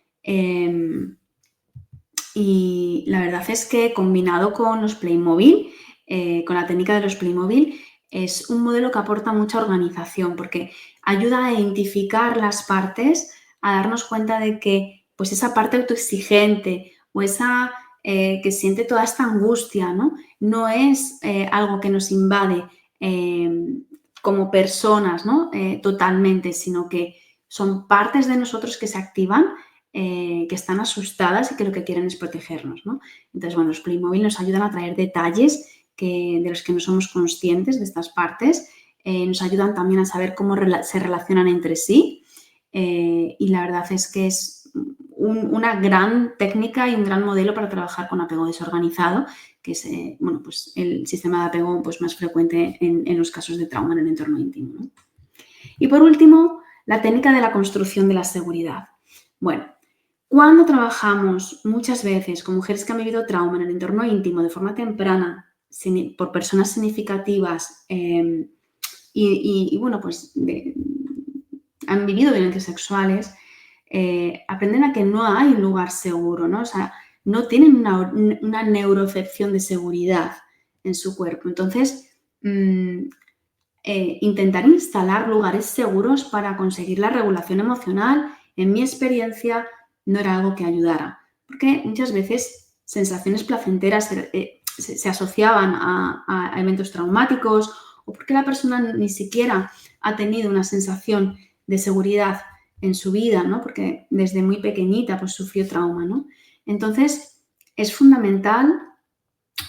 y la verdad es que combinado con los Playmobil, con la técnica de los Playmobil, es un modelo que aporta mucha organización porque ayuda a identificar las partes, a darnos cuenta de que pues esa parte autoexigente o esa que siente toda esta angustia, no es algo que nos invade como personas, ¿no? Totalmente, sino que son partes de nosotros que se activan, que están asustadas y que lo que quieren es protegernos, ¿no? Entonces, bueno, los Playmobil nos ayudan a traer detalles de los que no somos conscientes de estas partes, nos ayudan también a saber cómo se relacionan entre sí y la verdad es que es una gran técnica y un gran modelo para trabajar con apego desorganizado, que es bueno, pues el sistema de apego pues, más frecuente en los casos de trauma en el entorno íntimo, ¿no? Y por último, la técnica de la construcción de la seguridad. Bueno, cuando trabajamos muchas veces con mujeres que han vivido trauma en el entorno íntimo de forma temprana, por personas significativas y bueno, pues han vivido violencias sexuales, aprenden a que no hay un lugar seguro, ¿no? O sea, no tienen una neurocepción de seguridad en su cuerpo. Entonces, intentar instalar lugares seguros para conseguir la regulación emocional, en mi experiencia, no era algo que ayudara, porque muchas veces sensaciones placenteras se asociaban a eventos traumáticos o porque la persona ni siquiera ha tenido una sensación de seguridad en su vida, ¿no? Porque desde muy pequeñita pues, sufrió trauma, ¿no? Entonces, es fundamental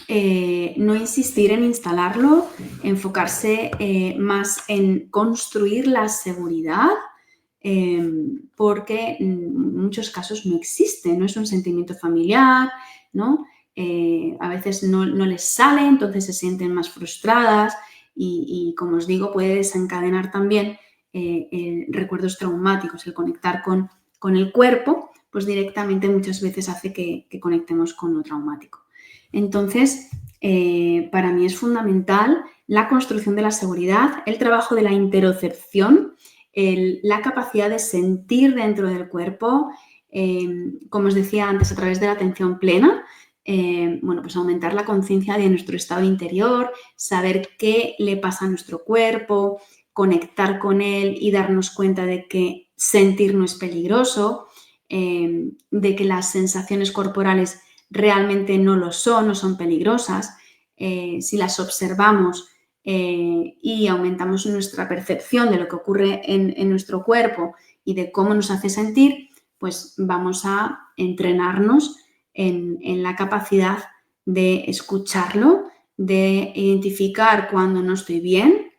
no insistir en instalarlo, enfocarse más en construir la seguridad, porque en muchos casos no existe, no es un sentimiento familiar, ¿no? A veces no les sale, entonces se sienten más frustradas y como os digo, puede desencadenar también recuerdos traumáticos, el conectar con el cuerpo, pues directamente muchas veces hace que conectemos con lo traumático. Entonces, para mí es fundamental la construcción de la seguridad, el trabajo de la interocepción, la capacidad de sentir dentro del cuerpo, como os decía antes, a través de la atención plena, bueno, pues aumentar la conciencia de nuestro estado interior, saber qué le pasa a nuestro cuerpo, conectar con él y darnos cuenta de que sentir no es peligroso, de que las sensaciones corporales realmente no lo son, no son peligrosas. Si las observamos y aumentamos nuestra percepción de lo que ocurre en nuestro cuerpo y de cómo nos hace sentir, pues vamos a entrenarnos en la capacidad de escucharlo, de identificar cuando no estoy bien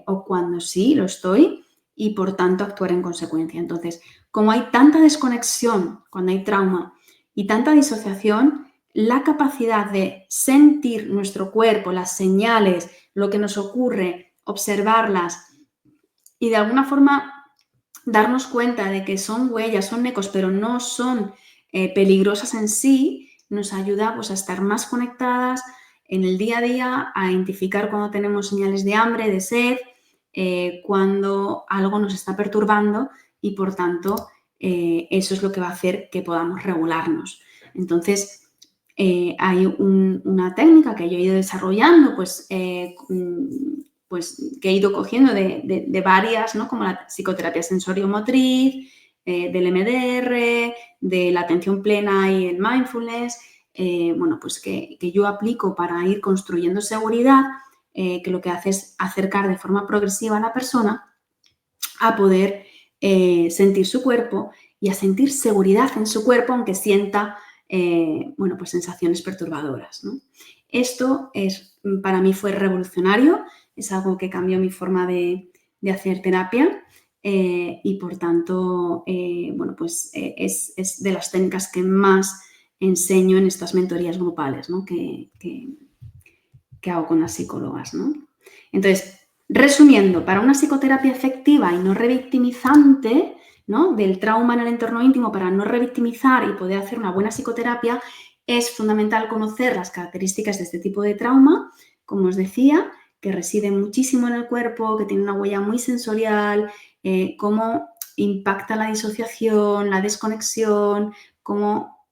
o cuando sí lo estoy y por tanto actuar en consecuencia. Entonces, como hay tanta desconexión cuando hay trauma y tanta disociación, la capacidad de sentir nuestro cuerpo, las señales, lo que nos ocurre, observarlas y de alguna forma darnos cuenta de que son huellas, son ecos, pero no son peligrosas en sí, nos ayuda pues, a estar más conectadas en el día a día, a identificar cuando tenemos señales de hambre, de sed, cuando algo nos está perturbando y por tanto eso es lo que va a hacer que podamos regularnos. Entonces, hay una técnica que yo he ido desarrollando, pues que he ido cogiendo de varias, ¿no? Como la psicoterapia sensorio-motriz, del MDR, de la atención plena y el mindfulness, bueno, pues que yo aplico para ir construyendo seguridad, que lo que hace es acercar de forma progresiva a la persona a poder sentir su cuerpo y a sentir seguridad en su cuerpo, aunque sienta bueno, pues sensaciones perturbadoras, ¿no? Esto para mí fue revolucionario, es algo que cambió mi forma de hacer terapia y por tanto, bueno, pues es de las técnicas que más enseño en estas mentorías grupales, ¿no? que hago con las psicólogas, ¿no? Entonces, resumiendo, para una psicoterapia efectiva y no revictimizante, ¿no? Del trauma en el entorno íntimo, para no revictimizar y poder hacer una buena psicoterapia, es fundamental conocer las características de este tipo de trauma, como os decía, que reside muchísimo en el cuerpo, que tiene una huella muy sensorial, cómo impacta la disociación, la desconexión, cómo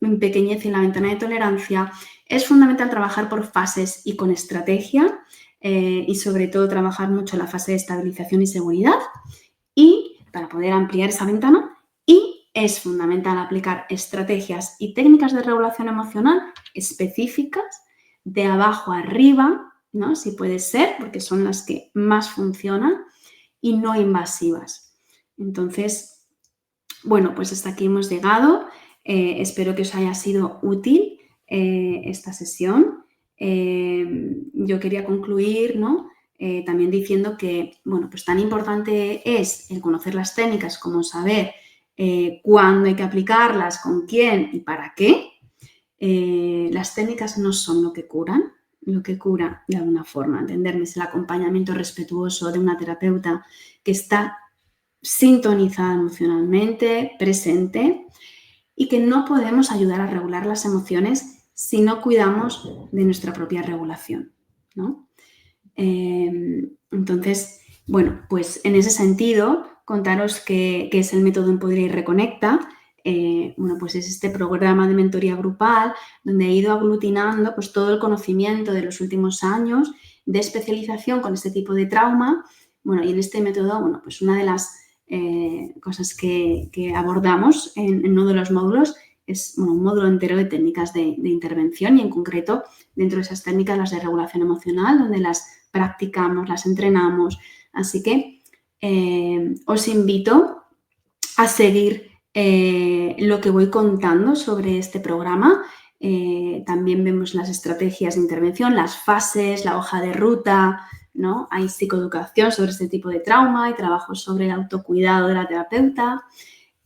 empequeñece la ventana de tolerancia. Es fundamental trabajar por fases y con estrategia y sobre todo trabajar mucho la fase de estabilización y seguridad y para poder ampliar esa ventana, y es fundamental aplicar estrategias y técnicas de regulación emocional específicas de abajo a arriba, ¿no? Si puede ser, porque son las que más funcionan, y no invasivas. Entonces, bueno, pues hasta aquí hemos llegado. Espero que os haya sido útil esta sesión. Yo quería concluir, ¿no? También diciendo que, bueno, pues tan importante es el conocer las técnicas como saber cuándo hay que aplicarlas, con quién y para qué. Las técnicas no son lo que curan. Lo que cura, de alguna forma, entenderme, es el acompañamiento respetuoso de una terapeuta que está sintonizada emocionalmente, presente, y que no podemos ayudar a regular las emociones si no cuidamos de nuestra propia regulación, ¿no? Entonces, bueno, pues en ese sentido, contaros qué es el método Empoderá y Reconecta. Bueno, pues es este programa de mentoría grupal donde he ido aglutinando pues todo el conocimiento de los últimos años de especialización con este tipo de trauma. Bueno, y en este método, bueno, pues una de las cosas que abordamos en uno de los módulos es, bueno, un módulo entero de técnicas de intervención, y en concreto dentro de esas técnicas las de regulación emocional, donde las practicamos, las entrenamos. Así que os invito a seguir lo que voy contando sobre este programa. También vemos las estrategias de intervención, las fases, la hoja de ruta, ¿no? Hay psicoeducación sobre este tipo de trauma, hay trabajos sobre el autocuidado de la terapeuta.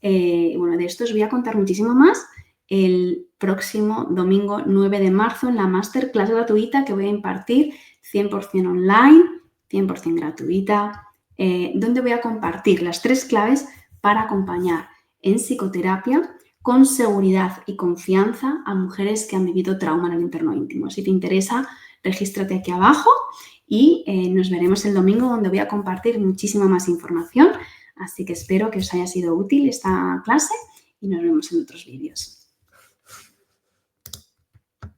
Bueno, de esto os voy a contar muchísimo más el próximo domingo 9 de marzo en la masterclass gratuita que voy a impartir 100% online, 100% gratuita, donde voy a compartir las 3 claves para acompañar en psicoterapia con seguridad y confianza a mujeres que han vivido trauma en el entorno íntimo. Si te interesa, regístrate aquí abajo y nos veremos el domingo, donde voy a compartir muchísima más información. Así que espero que os haya sido útil esta clase y nos vemos en otros vídeos.